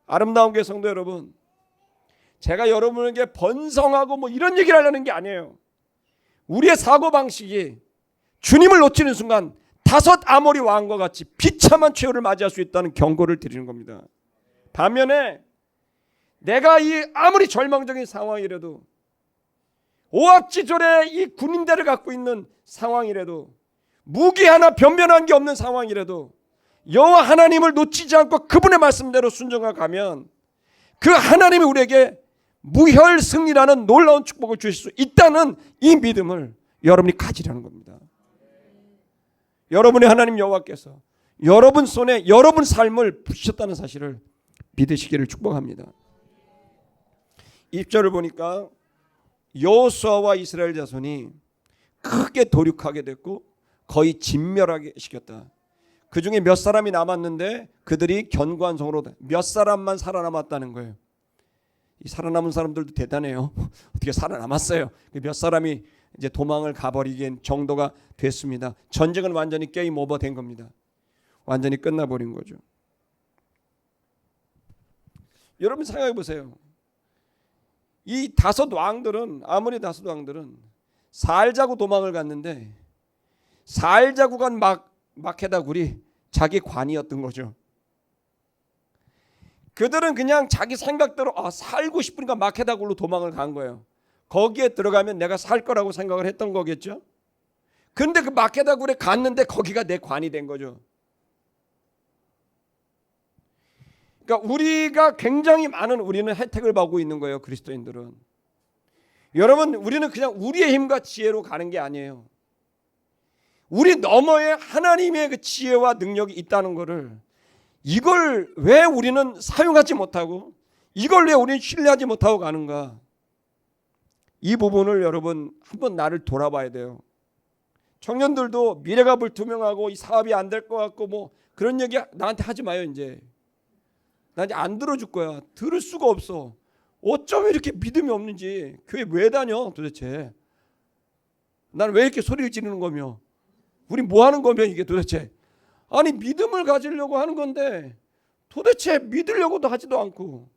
아름다운 교회 성도 여러분, 제가 여러분에게 번성하고 뭐 이런 얘기를 하려는 게 아니에요. 우리의 사고방식이 주님을 놓치는 순간 다섯 아모리 왕과 같이 비참한 최후를 맞이할 수 있다는 경고를 드리는 겁니다. 반면에 내가 이 아무리 절망적인 상황이라도, 오합지졸의 이 군인대를 갖고 있는 상황이라도, 무기 하나 변변한 게 없는 상황이라도 여호와 하나님을 놓치지 않고 그분의 말씀대로 순종하고 가면 그 하나님이 우리에게 무혈 승리라는 놀라운 축복을 주실 수 있다는 이 믿음을 여러분이 가지려는 겁니다. 여러분의 하나님 여호와께서 여러분 손에 여러분 삶을 붙이셨다는 사실을 믿으시기를 축복합니다. 1절을 보니까 여호수아와 이스라엘 자손이 크게 도륙하게 됐고 거의 진멸하게 시켰다. 그 중에 몇 사람이 남았는데 그들이 견고한 성으로 몇 사람만 살아남았다는 거예요. 이 살아남은 사람들도 대단해요. 어떻게 살아남았어요? 몇 사람이 이제 도망을 가버리기엔 정도가 됐습니다. 전쟁은 완전히 게임 오버된 겁니다. 완전히 끝나버린 거죠. 여러분 생각해 보세요. 이 다섯 왕들은, 아무리 다섯 왕들은 살자고 도망을 갔는데 살자고 간 마케다굴이 자기 관이었던 거죠. 그들은 그냥 자기 생각대로 살고 싶으니까 마케다굴로 도망을 간 거예요. 거기에 들어가면 내가 살 거라고 생각을 했던 거겠죠. 그런데 그 마케다굴에 갔는데 거기가 내 관이 된 거죠. 그러니까 우리가 굉장히 많은 우리는 혜택을 받고 있는 거예요. 그리스도인들은. 여러분, 우리는 그냥 우리의 힘과 지혜로 가는 게 아니에요. 우리 너머에 하나님의 그 지혜와 능력이 있다는 것을, 이걸 왜 우리는 사용하지 못하고 이걸 왜 우리는 신뢰하지 못하고 가는가, 이 부분을 여러분 한번 나를 돌아봐야 돼요. 청년들도 미래가 불투명하고 이 사업이 안 될 것 같고 뭐 그런 얘기 나한테 하지 마요. 이제 나 이제 안 들어줄 거야. 들을 수가 없어. 어쩜 이렇게 믿음이 없는지. 교회 왜 다녀 도대체? 난 왜 이렇게 소리를 지르는 거며? 우리 뭐 하는 거며 이게 도대체? 아니 믿음을 가지려고 하는 건데 도대체 믿으려고도 하지도 않고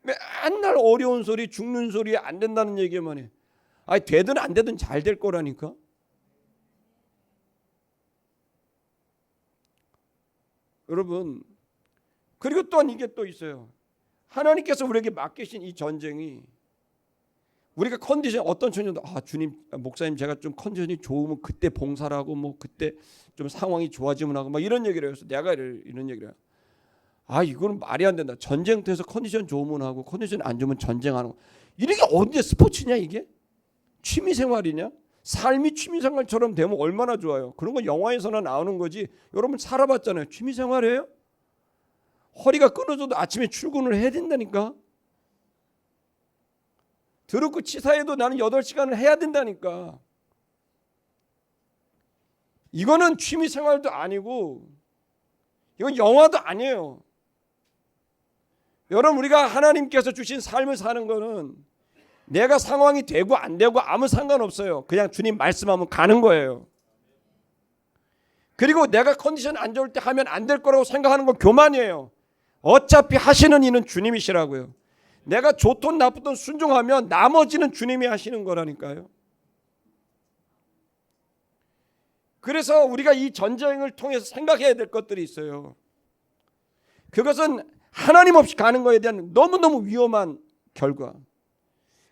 맨날 어려운 소리, 죽는 소리, 안 된다는 얘기만 해. 아니 되든 안 되든 잘 될 거라니까. 여러분, 그리고 또한 이게 또 있어요. 하나님께서 우리에게 맡기신 이 전쟁이, 우리가 컨디션, 어떤 청년도 주님, 목사님 제가 좀 컨디션이 좋으면 그때 봉사를 하고 뭐 그때 좀 상황이 좋아지면 하고 막 이런 얘기를 해서 내가 이런 얘기를 해요. 이거는 말이 안 된다. 전쟁터에서 컨디션 좋으면 하고 컨디션 안 좋으면 전쟁하는 거. 이게 언제 스포츠냐 이게? 취미생활이냐? 삶이 취미생활처럼 되면 얼마나 좋아요. 그런 거 영화에서나 나오는 거지. 여러분 살아봤잖아요. 취미생활이에요? 허리가 끊어져도 아침에 출근을 해야 된다니까. 더럽고 치사해도 나는 8시간을 해야 된다니까. 이거는 취미생활도 아니고 이건 영화도 아니에요. 여러분, 우리가 하나님께서 주신 삶을 사는 거는 내가 상황이 되고 안 되고 아무 상관없어요. 그냥 주님 말씀하면 가는 거예요. 그리고 내가 컨디션 안 좋을 때 하면 안 될 거라고 생각하는 건 교만이에요. 어차피 하시는 이는 주님이시라고요. 내가 좋든 나쁘든 순종하면 나머지는 주님이 하시는 거라니까요. 그래서 우리가 이 전쟁을 통해서 생각해야 될 것들이 있어요. 그것은 하나님 없이 가는 거에 대한 너무너무 위험한 결과.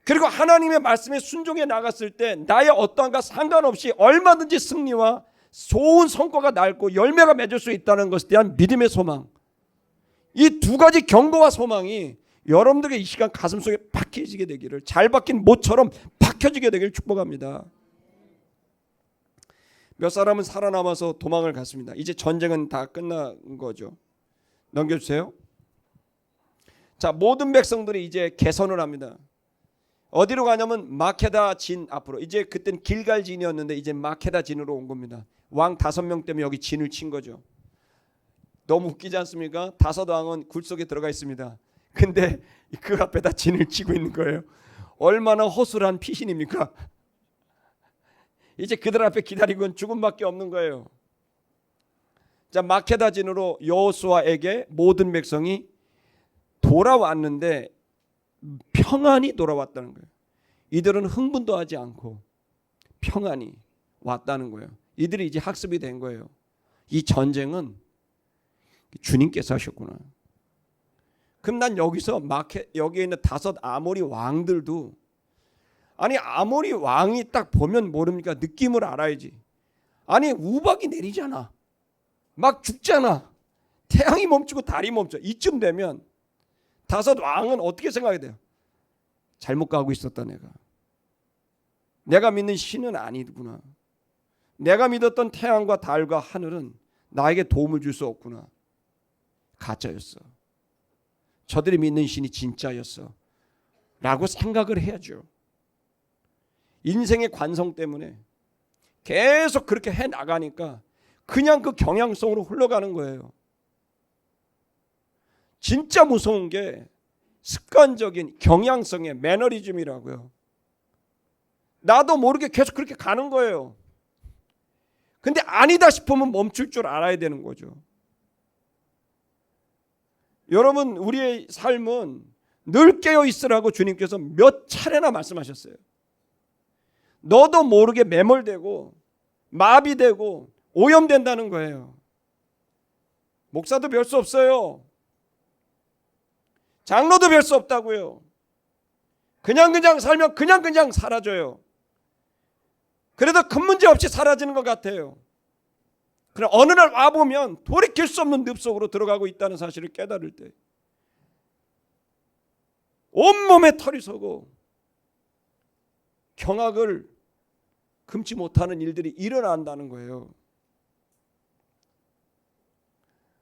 그리고 하나님의 말씀에 순종해 나갔을 때 나의 어떠한가 상관없이 얼마든지 승리와 좋은 성과가 날고 열매가 맺을 수 있다는 것에 대한 믿음의 소망. 이 두 가지 경고와 소망이 여러분들의 이 시간 가슴속에 박혀지게 되기를, 잘 박힌 못처럼 박혀지게 되기를 축복합니다. 몇 사람은 살아남아서 도망을 갔습니다. 이제 전쟁은 다 끝난 거죠. 넘겨주세요. 자, 모든 백성들이 이제 개선을 합니다. 어디로 가냐면 마케다 진 앞으로. 이제 그땐 길갈 진이었는데 이제 마케다 진으로 온 겁니다. 왕 5명 때문에 여기 진을 친 거죠. 너무 웃기지 않습니까? 5왕은 굴 속에 들어가 있습니다. 근데 그 앞에다 진을 치고 있는 거예요. 얼마나 허술한 피신입니까? 이제 그들 앞에 기다리고는 죽음밖에 없는 거예요. 자, 마케다 진으로 여호수아에게 모든 백성이 돌아왔는데 평안히 돌아왔다는 거예요. 이들은 흥분도 하지 않고 평안히 왔다는 거예요. 이들이 이제 학습이 된 거예요. 이 전쟁은 주님께서 하셨구나. 그럼 난 여기서 여기에 있는 5 아모리 왕들도, 아니 아모리 왕이 딱 보면 모릅니까? 느낌을 알아야지. 아니 우박이 내리잖아. 막 죽잖아. 태양이 멈추고 달이 멈춰. 이쯤 되면 5 왕은 어떻게 생각해야 돼요? 잘못 가고 있었다. 내가 믿는 신은 아니구나. 내가 믿었던 태양과 달과 하늘은 나에게 도움을 줄 수 없구나. 가짜였어. 저들이 믿는 신이 진짜였어 라고 생각을 해야죠. 인생의 관성 때문에 계속 그렇게 해나가니까 그냥 그 경향성으로 흘러가는 거예요. 진짜 무서운 게 습관적인 경향성의 매너리즘이라고요. 나도 모르게 계속 그렇게 가는 거예요. 근데 아니다 싶으면 멈출 줄 알아야 되는 거죠. 여러분, 우리의 삶은 늘 깨어 있으라고 주님께서 몇 차례나 말씀하셨어요. 너도 모르게 매몰되고 마비되고 오염된다는 거예요. 목사도 별 수 없어요. 장로도 별 수 없다고요. 그냥 살면 그냥 사라져요. 그래도 큰 문제 없이 사라지는 것 같아요. 그럼 어느 날 와보면 돌이킬 수 없는 늪 속으로 들어가고 있다는 사실을 깨달을 때 온몸에 털이 서고 경악을 금치 못하는 일들이 일어난다는 거예요.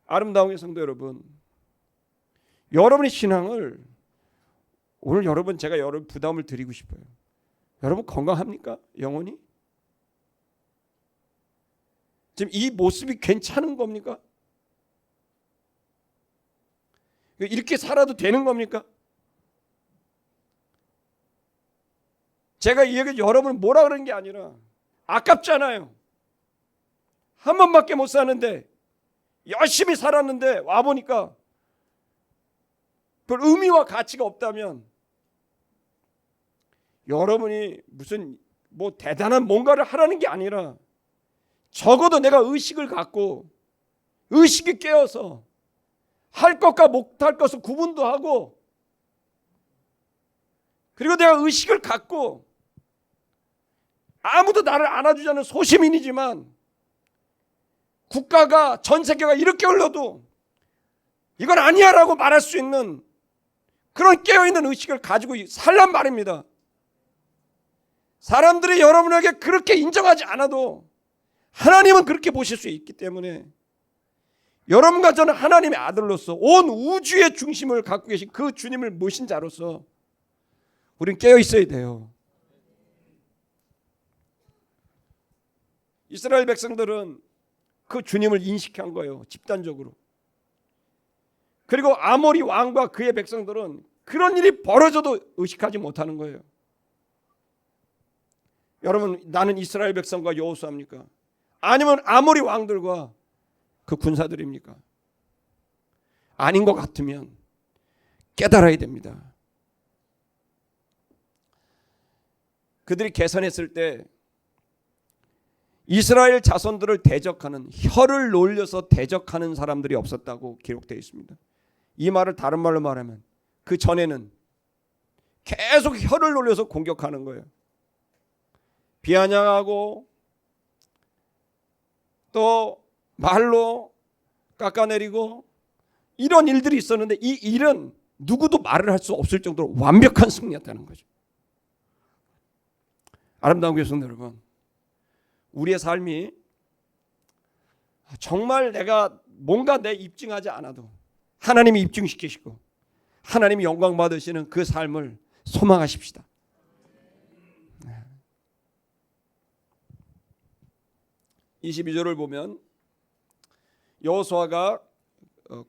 아름다운 성도 여러분, 여러분의 신앙을 오늘 제가 여러분 부담을 드리고 싶어요. 여러분 건강합니까? 영혼이? 지금 이 모습이 괜찮은 겁니까? 이렇게 살아도 되는 겁니까? 제가 이 얘기 여러분 뭐라 그런 게 아니라 아깝잖아요. 한 번밖에 못 사는데 열심히 살았는데 와보니까 별 의미와 가치가 없다면 여러분이 무슨 뭐 대단한 뭔가를 하라는 게 아니라 적어도 내가 의식을 갖고 의식이 깨어서 할 것과 못할 것을 구분도 하고 그리고 내가 의식을 갖고 아무도 나를 안아주지 소시민이지만 국가가 전 세계가 이렇게 흘러도 이건 아니야라고 말할 수 있는 그런 깨어있는 의식을 가지고 살란 말입니다. 사람들이 여러분에게 그렇게 인정하지 않아도 하나님은 그렇게 보실 수 있기 때문에 여러분과 저는 하나님의 아들로서 온 우주의 중심을 갖고 계신 그 주님을 모신 자로서 우리는 깨어 있어야 돼요. 이스라엘 백성들은 그 주님을 인식한 거예요. 집단적으로. 그리고 아모리 왕과 그의 백성들은 그런 일이 벌어져도 의식하지 못하는 거예요. 여러분, 나는 이스라엘 백성과 여호수아입니까? 아니면 아모리 왕들과 그 군사들입니까? 아닌 것 같으면 깨달아야 됩니다. 그들이 계산했을 때 이스라엘 자손들을 대적하는, 혀를 놀려서 대적하는 사람들이 없었다고 기록되어 있습니다. 이 말을 다른 말로 말하면 그 전에는 계속 혀를 놀려서 공격하는 거예요. 비아냥하고 또 말로 깎아내리고 이런 일들이 있었는데 이 일은 누구도 말을 할 수 없을 정도로 완벽한 승리였다는 거죠. 아름다운 교회 성도 여러분, 우리의 삶이 정말 내가 뭔가 내 입증하지 않아도 하나님이 입증시키시고 하나님이 영광 받으시는 그 삶을 소망하십시다. 22절을 보면 여호수아가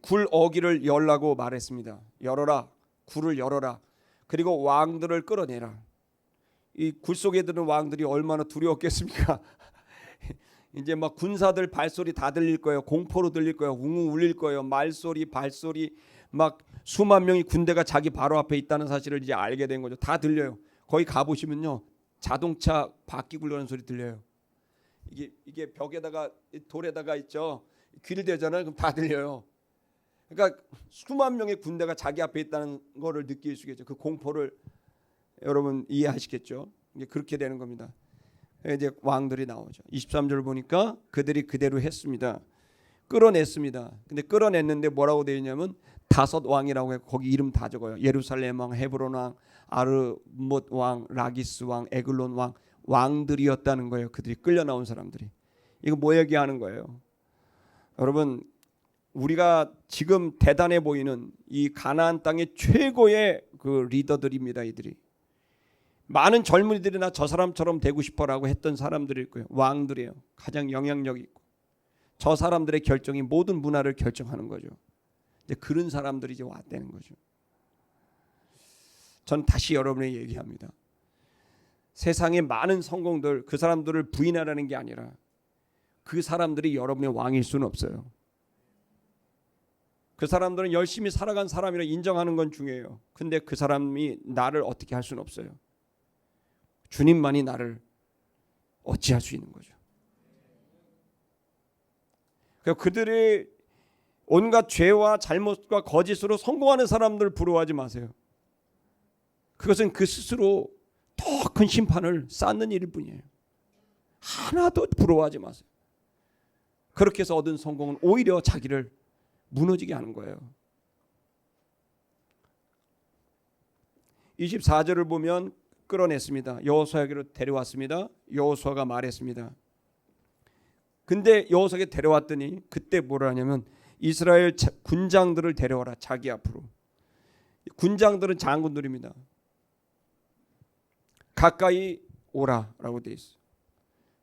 굴 어기를 열라고 말했습니다. 열어라, 굴을 열어라. 그리고 왕들을 끌어내라. 이 굴 속에 드는 왕들이 얼마나 두려웠겠습니까? 이제 막 군사들 발소리 다 들릴 거예요. 공포로 들릴 거예요. 웅웅 울릴 거예요. 말소리, 발소리, 막 수만 명의 군대가 자기 바로 앞에 있다는 사실을 이제 알게 된 거죠. 다 들려요. 거기 가 보시면요, 자동차 바퀴 굴러가는 소리 들려요. 이게 벽에다가 돌에다가 있죠. 귀를 대잖아요. 그럼 다 들려요. 그러니까 수만 명의 군대가 자기 앞에 있다는 거를 느낄 수 있겠죠. 그 공포를 여러분 이해하시겠죠. 이게 그렇게 되는 겁니다. 이제 왕들이 나오죠. 23절 보니까 그들이 그대로 했습니다. 끌어냈습니다. 근데 끌어냈는데 뭐라고 되어 있냐면 5 왕이라고 해서 거기 이름 다 적어요. 예루살렘 왕, 헤브론 왕, 아르못 왕, 라기스 왕, 에글론 왕, 왕들이었다는 거예요. 그들이 끌려 나온 사람들이. 이거 뭐 얘기하는 거예요? 여러분, 우리가 지금 대단해 보이는 이 가나안 땅의 최고의 그 리더들입니다. 이들이 많은 젊은이들이나 저 사람처럼 되고 싶어라고 했던 사람들이 있고요. 왕들이에요. 가장 영향력이 있고 저 사람들의 결정이 모든 문화를 결정하는 거죠. 이제 그런 사람들이 이제 왔다는 거죠. 전 다시 여러분에게 얘기합니다. 세상의 많은 성공들, 그 사람들을 부인하라는 게 아니라 그 사람들이 여러분의 왕일 수는 없어요. 그 사람들은 열심히 살아간 사람이라 인정하는 건 중요해요. 근데 그 사람이 나를 어떻게 할 수는 없어요. 주님만이 나를 어찌할 수 있는 거죠. 그들이 온갖 죄와 잘못과 거짓으로 성공하는 사람들 부러워하지 마세요. 그것은 그 스스로 더 큰 심판을 쌓는 일일 뿐이에요. 하나도 부러워하지 마세요. 그렇게 해서 얻은 성공은 오히려 자기를 무너지게 하는 거예요. 24절을 보면 끌어냈습니다. 여호수아에게로 데려왔습니다. 여호수아가 말했습니다. 근데 여호수아에게 데려왔더니 그때 뭐라 하냐면 이스라엘 군장들을 데려와라. 자기 앞으로. 군장들은 장군들입니다. 가까이 오라라고 돼 있어.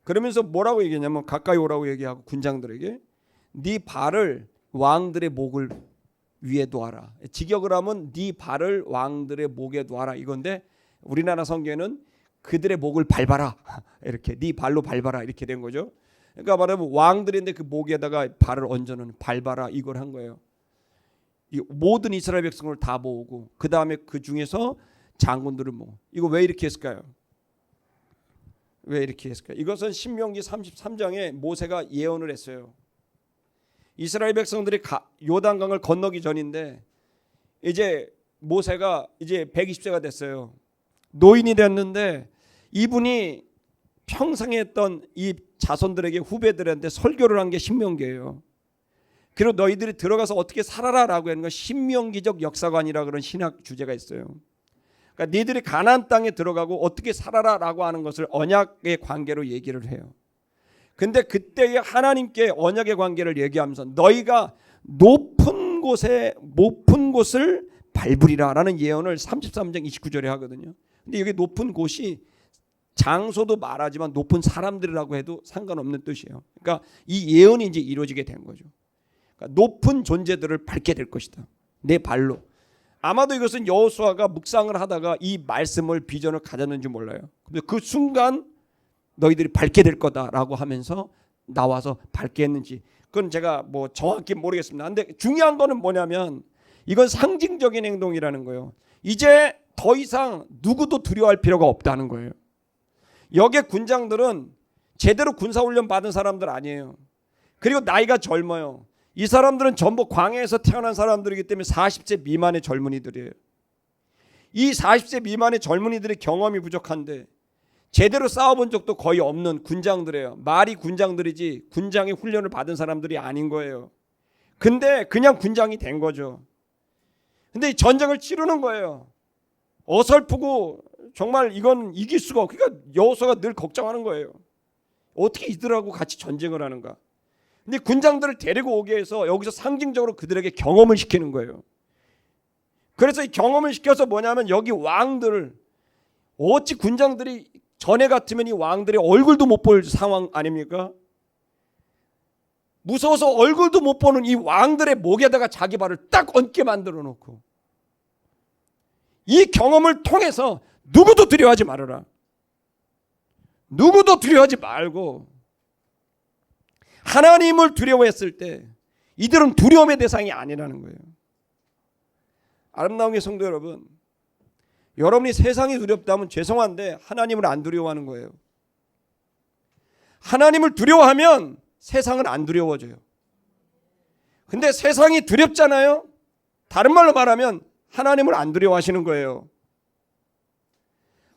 그러면서 뭐라고 얘기했냐면 가까이 오라고 얘기하고 군장들에게 네 발을 왕들의 목을 위에 놓아라. 직역을 하면 네 발을 왕들의 목에 놓아라 이건데 우리나라 성경에는 그들의 목을 밟아라 이렇게 네 발로 밟아라 이렇게 된 거죠. 그러니까 말하면 왕들인데 그 목에다가 발을 얹어놓은 밟아라 이걸 한 거예요. 이 모든 이스라엘 백성을 다 모으고 그 다음에 그 중에서 장군들을 모으고. 이거 왜 이렇게 했을까요? 왜 이렇게 했을까요? 이것은 신명기 33장에 모세가 예언을 했어요. 이스라엘 백성들이 요단강을 건너기 전인데 이제 모세가 이제 120세가 됐어요. 노인이 됐는데 이분이 평생 했던 이 자손들에게 후배들한테 설교를 한 게 신명기예요. 그리고 너희들이 들어가서 어떻게 살아라라고 하는 건 신명기적 역사관이라 그런 신학 주제가 있어요. 그러니까 너희들이 가나안 땅에 들어가고 어떻게 살아라라고 하는 것을 언약의 관계로 얘기를 해요. 근데 그때의 하나님께 언약의 관계를 얘기하면서 너희가 높은 곳을 밟으리라라는 예언을 33장 29절에 하거든요. 근데 여기 높은 곳이 장소도 말하지만 높은 사람들이라고 해도 상관없는 뜻이에요. 그러니까 이 예언이 이제 이루어지게 된 거죠. 그러니까 높은 존재들을 밟게 될 것이다. 내 발로. 아마도 이것은 여호수아가 묵상을 하다가 이 말씀을 비전을 가졌는지 몰라요. 근데 그 순간 너희들이 밟게 될 거다라고 하면서 나와서 밟게 했는지 그건 제가 뭐 정확히 모르겠습니다. 근데 중요한 거는 뭐냐면 이건 상징적인 행동이라는 거예요. 이제 더 이상 누구도 두려워할 필요가 없다는 거예요. 여기에 군장들은 제대로 군사훈련 받은 사람들 아니에요. 그리고 나이가 젊어요. 이 사람들은 전부 광야에서 태어난 사람들이기 때문에 40세 미만의 젊은이들이에요. 이 40세 미만의 젊은이들의 경험이 부족한데 제대로 싸워본 적도 거의 없는 군장들이에요. 말이 군장들이지 군장의 훈련을 받은 사람들이 아닌 거예요. 근데 그냥 군장이 된 거죠. 근데 이 전쟁을 치르는 거예요. 어설프고 정말 이건 이길 수가 없고 그러니까 여호수아가 늘 걱정하는 거예요. 어떻게 이들하고 같이 전쟁을 하는가. 근데 군장들을 데리고 오게 해서 여기서 상징적으로 그들에게 경험을 시키는 거예요. 그래서 이 경험을 시켜서 뭐냐면 여기 왕들을 어찌 군장들이 전에 같으면 이 왕들의 얼굴도 못 볼 상황 아닙니까? 무서워서 얼굴도 못 보는 이 왕들의 목에다가 자기 발을 딱 얹게 만들어 놓고 이 경험을 통해서 누구도 두려워하지 말아라. 누구도 두려워하지 말고 하나님을 두려워했을 때 이들은 두려움의 대상이 아니라는 거예요. 아름다운 게 성도 여러분, 여러분이 세상이 두렵다면 죄송한데 하나님을 안 두려워하는 거예요. 하나님을 두려워하면 세상은 안 두려워져요. 근데 세상이 두렵잖아요. 다른 말로 말하면 하나님을 안 두려워하시는 거예요.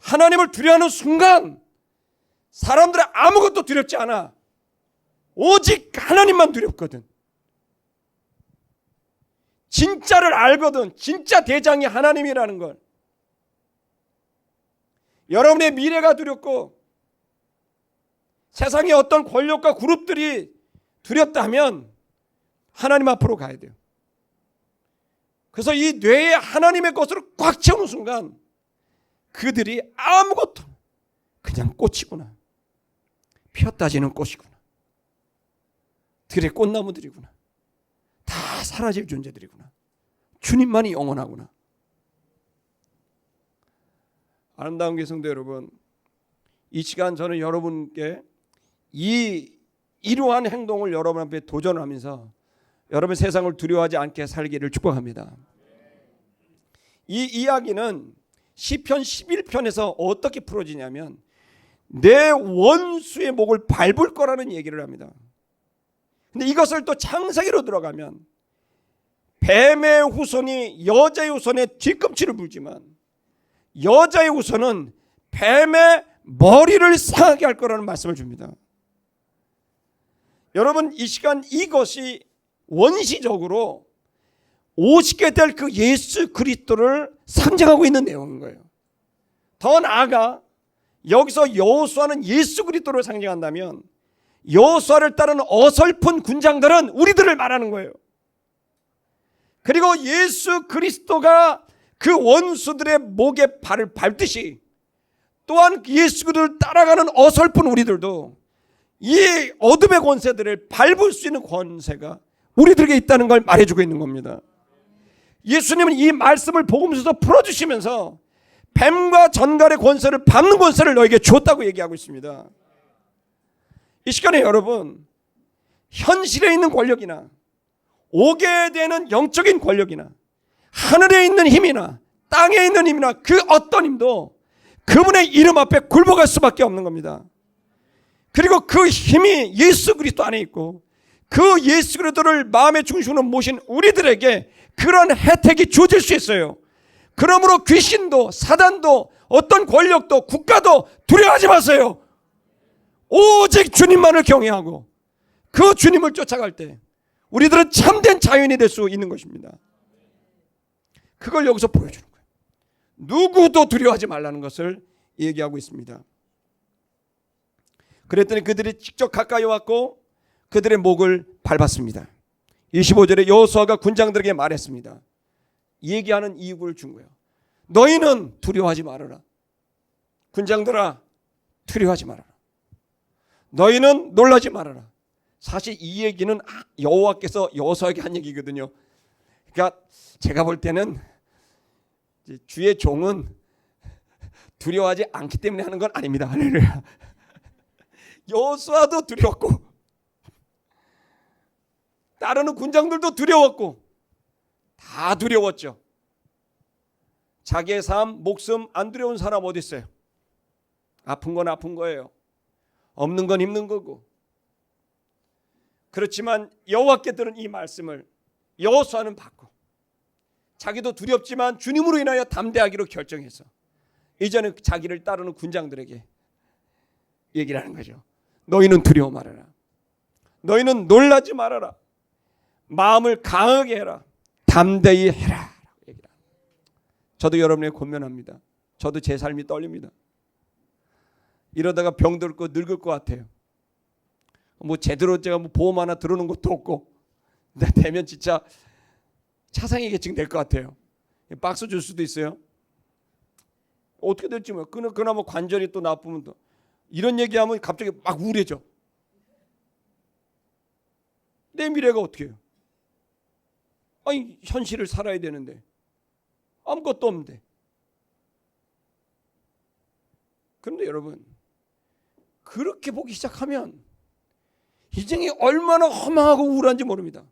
하나님을 두려워하는 순간 사람들은 아무것도 두렵지 않아. 오직 하나님만 두렵거든. 진짜를 알거든. 진짜 대장이 하나님이라는 걸. 여러분의 미래가 두렵고 세상의 어떤 권력과 그룹들이 두렵다면 하나님 앞으로 가야 돼요. 그래서 이 뇌에 하나님의 것으로 꽉 채우는 순간 그들이 아무것도 그냥 꽃이구나. 피었다 지는 꽃이구나. 들의 꽃나무들이구나. 다 사라질 존재들이구나. 주님만이 영원하구나. 아름다운 교성도 여러분, 이 시간 저는 여러분께 이러한 행동을 여러분 앞에 도전하면서 여러분 세상을 두려워하지 않게 살기를 축복합니다. 이 이야기는 시편 11편에서 어떻게 풀어지냐면 내 원수의 목을 밟을 거라는 얘기를 합니다. 근데 이것을 또 창세기로 들어가면 뱀의 후손이 여자의 후손의 뒤꿈치를 물지만 여자의 후손은 뱀의 머리를 상하게 할 거라는 말씀을 줍니다. 여러분 이 시간 이것이 원시적으로 오시게 될 그 예수 그리스도를 상징하고 있는 내용인 거예요. 더 나아가 여기서 여호수아는 예수 그리스도를 상징한다면 여호수아를 따르는 어설픈 군장들은 우리들을 말하는 거예요. 그리고 예수 그리스도가 그 원수들의 목에 발을 밟듯이 또한 예수 그리스도를 따라가는 어설픈 우리들도 이 어둠의 권세들을 밟을 수 있는 권세가 우리들에게 있다는 걸 말해주고 있는 겁니다. 예수님은 이 말씀을 복음서에서 풀어주시면서 뱀과 전갈의 권세를 밟는 권세를 너에게 줬다고 얘기하고 있습니다. 이 시간에 여러분 현실에 있는 권력이나 오게 되는 영적인 권력이나 하늘에 있는 힘이나 땅에 있는 힘이나 그 어떤 힘도 그분의 이름 앞에 굴복할 수밖에 없는 겁니다. 그리고 그 힘이 예수 그리스도 안에 있고 그 예수 그리스도를 마음의 중심으로 모신 우리들에게 그런 혜택이 주어질 수 있어요. 그러므로 귀신도 사단도 어떤 권력도 국가도 두려워하지 마세요. 오직 주님만을 경외하고 그 주님을 쫓아갈 때 우리들은 참된 자연이 될 수 있는 것입니다. 그걸 여기서 보여주는 거예요. 누구도 두려워하지 말라는 것을 얘기하고 있습니다. 그랬더니 그들이 직접 가까이 왔고 그들의 목을 밟았습니다. 25절에 여호수아가 군장들에게 말했습니다. 얘기하는 이유를 준 거예요. 너희는 두려워하지 말아라. 군장들아 두려워하지 말아라. 너희는 놀라지 말아라. 사실 이 얘기는 여호와께서 여호수아에게 한 얘기거든요. 그러니까 제가 볼 때는 주의 종은 두려워하지 않기 때문에 하는 건 아닙니다. 할렐루야. 여호수아도 두려웠고 따르는 군장들도 두려웠고 다 두려웠죠. 자기의 삶, 목숨 안 두려운 사람 어디 있어요? 아픈 건 아픈 거예요. 없는 건 힘든 거고. 그렇지만 여호와께 들은 이 말씀을 여호수아는 받고 자기도 두렵지만 주님으로 인하여 담대하기로 결정해서 이제는 자기를 따르는 군장들에게 얘기를 하는 거죠. 너희는 두려워 말아라. 너희는 놀라지 말아라. 마음을 강하게 해라. 담대히 해라. 저도 여러분에게 권면합니다. 저도 제 삶이 떨립니다. 이러다가 병들 거 늙을 것 같아요. 뭐 제대로 제가 뭐 보험 하나 들어놓은 것도 없고 되면 진짜 차상위 계층 될 것 같아요. 박스 줄 수도 있어요. 어떻게 될지 몰라요. 그나마 관절이 또 나쁘면 또 이런 얘기하면 갑자기 막 우울해져. 내 미래가 어떻게 해요? 아니 현실을 살아야 되는데 아무것도 없는데. 그런데 여러분 그렇게 보기 시작하면 인생이 얼마나 허망하고 우울한지 모릅니다.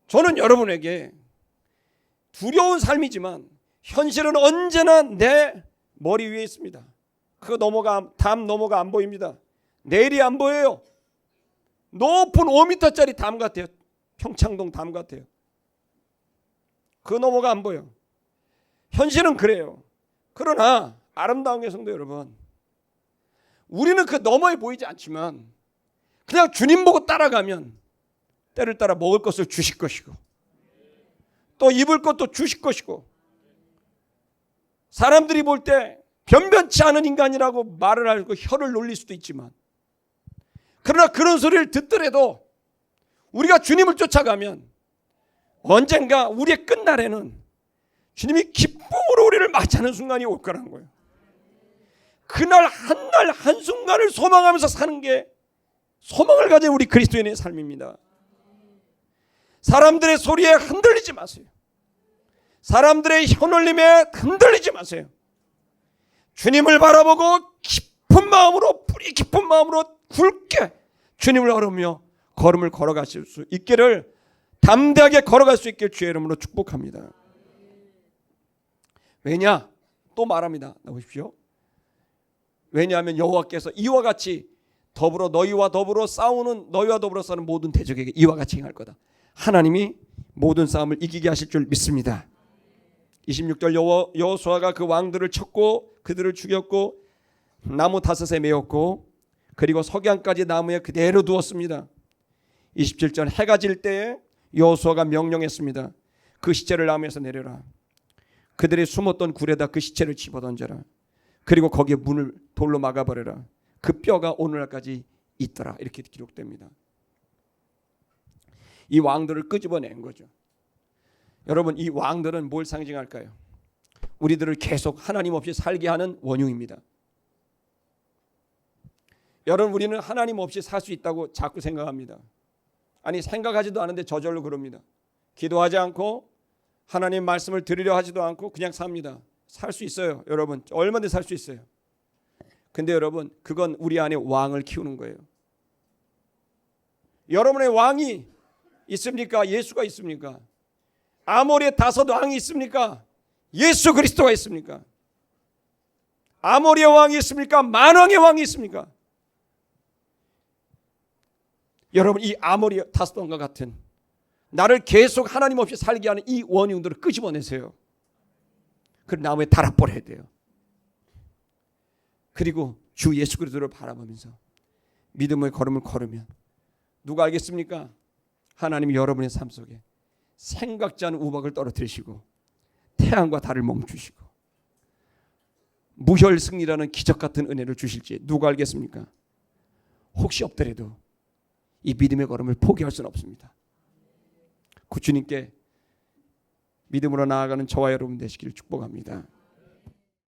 저는 여러분에게 두려운 삶이지만 현실은 언제나 내 머리 위에 있습니다. 다음 넘어가 안 보입니다. 내일이 안 보여요. 높은 5m짜리 담 같아요. 평창동 담 같아요. 그 너머가 안 보여. 현실은 그래요. 그러나 아름다운 게 성도 여러분, 우리는 그 너머에 보이지 않지만 그냥 주님 보고 따라가면 때를 따라 먹을 것을 주실 것이고 또 입을 것도 주실 것이고, 사람들이 볼 때 변변치 않은 인간이라고 말을 하고 혀를 놀릴 수도 있지만, 그러나 그런 소리를 듣더라도 우리가 주님을 쫓아가면 언젠가 우리의 끝날에는 주님이 기쁨으로 우리를 맞이하는 순간이 올 거라는 거예요. 그날 한날 한순간을 소망하면서 사는 게 소망을 가진 우리 그리스도인의 삶입니다. 사람들의 소리에 흔들리지 마세요. 사람들의 혀놀림에 흔들리지 마세요. 주님을 바라보고 깊은 마음으로, 뿌리 깊은 마음으로 굵게 주님을 걸으며 걸음을 걸어가실 수 있기를, 담대하게 걸어갈 수 있길 주의 이름으로 축복합니다. 왜냐? 또 말합니다. 나오십시오. 왜냐하면 여호와께서 이와 같이 너희와 더불어 싸우는 모든 대적에게 이와 같이 행할 거다. 하나님이 모든 싸움을 이기게 하실 줄 믿습니다. 26절, 여호수아가 그 왕들을 쳤고 그들을 죽였고 나무 5에 메었고 그리고 석양까지 나무에 그대로 두었습니다. 27절, 해가 질 때에 여호수아가 명령했습니다. 그 시체를 나무에서 내려라. 그들이 숨었던 굴에다 그 시체를 집어던져라. 그리고 거기에 문을 돌로 막아버려라. 그 뼈가 오늘날까지 있더라. 이렇게 기록됩니다. 이 왕들을 끄집어낸 거죠. 여러분, 이 왕들은 뭘 상징할까요? 우리들을 계속 하나님 없이 살게 하는 원흉입니다. 여러분, 우리는 하나님 없이 살 수 있다고 자꾸 생각합니다. 아니, 생각하지도 않은데 저절로 그럽니다. 기도하지 않고 하나님 말씀을 들으려 하지도 않고 그냥 삽니다. 살 수 있어요. 여러분, 얼마든지 살 수 있어요. 근데 여러분, 그건 우리 안에 왕을 키우는 거예요. 여러분의 왕이 있습니까? 예수가 있습니까? 아모리의 5 왕이 있습니까? 예수 그리스도가 있습니까? 아모리의 왕이 있습니까? 만왕의 왕이 있습니까? 여러분, 이 아모리 5 왕과 같은 나를 계속 하나님 없이 살게 하는 이 원흉들을 끄집어내세요. 그리고 나무에 달아버려야 돼요. 그리고 주 예수 그리스도를 바라보면서 믿음의 걸음을 걸으면 누가 알겠습니까? 하나님이 여러분의 삶 속에 생각지 않은 우박을 떨어뜨리시고 태양과 달을 멈추시고 무혈승리라는 기적 같은 은혜를 주실지 누가 알겠습니까? 혹시 없더라도 이 믿음의 걸음을 포기할 수는 없습니다. 그 주님께 믿음으로 나아가는 저와 여러분 되시기를 축복합니다.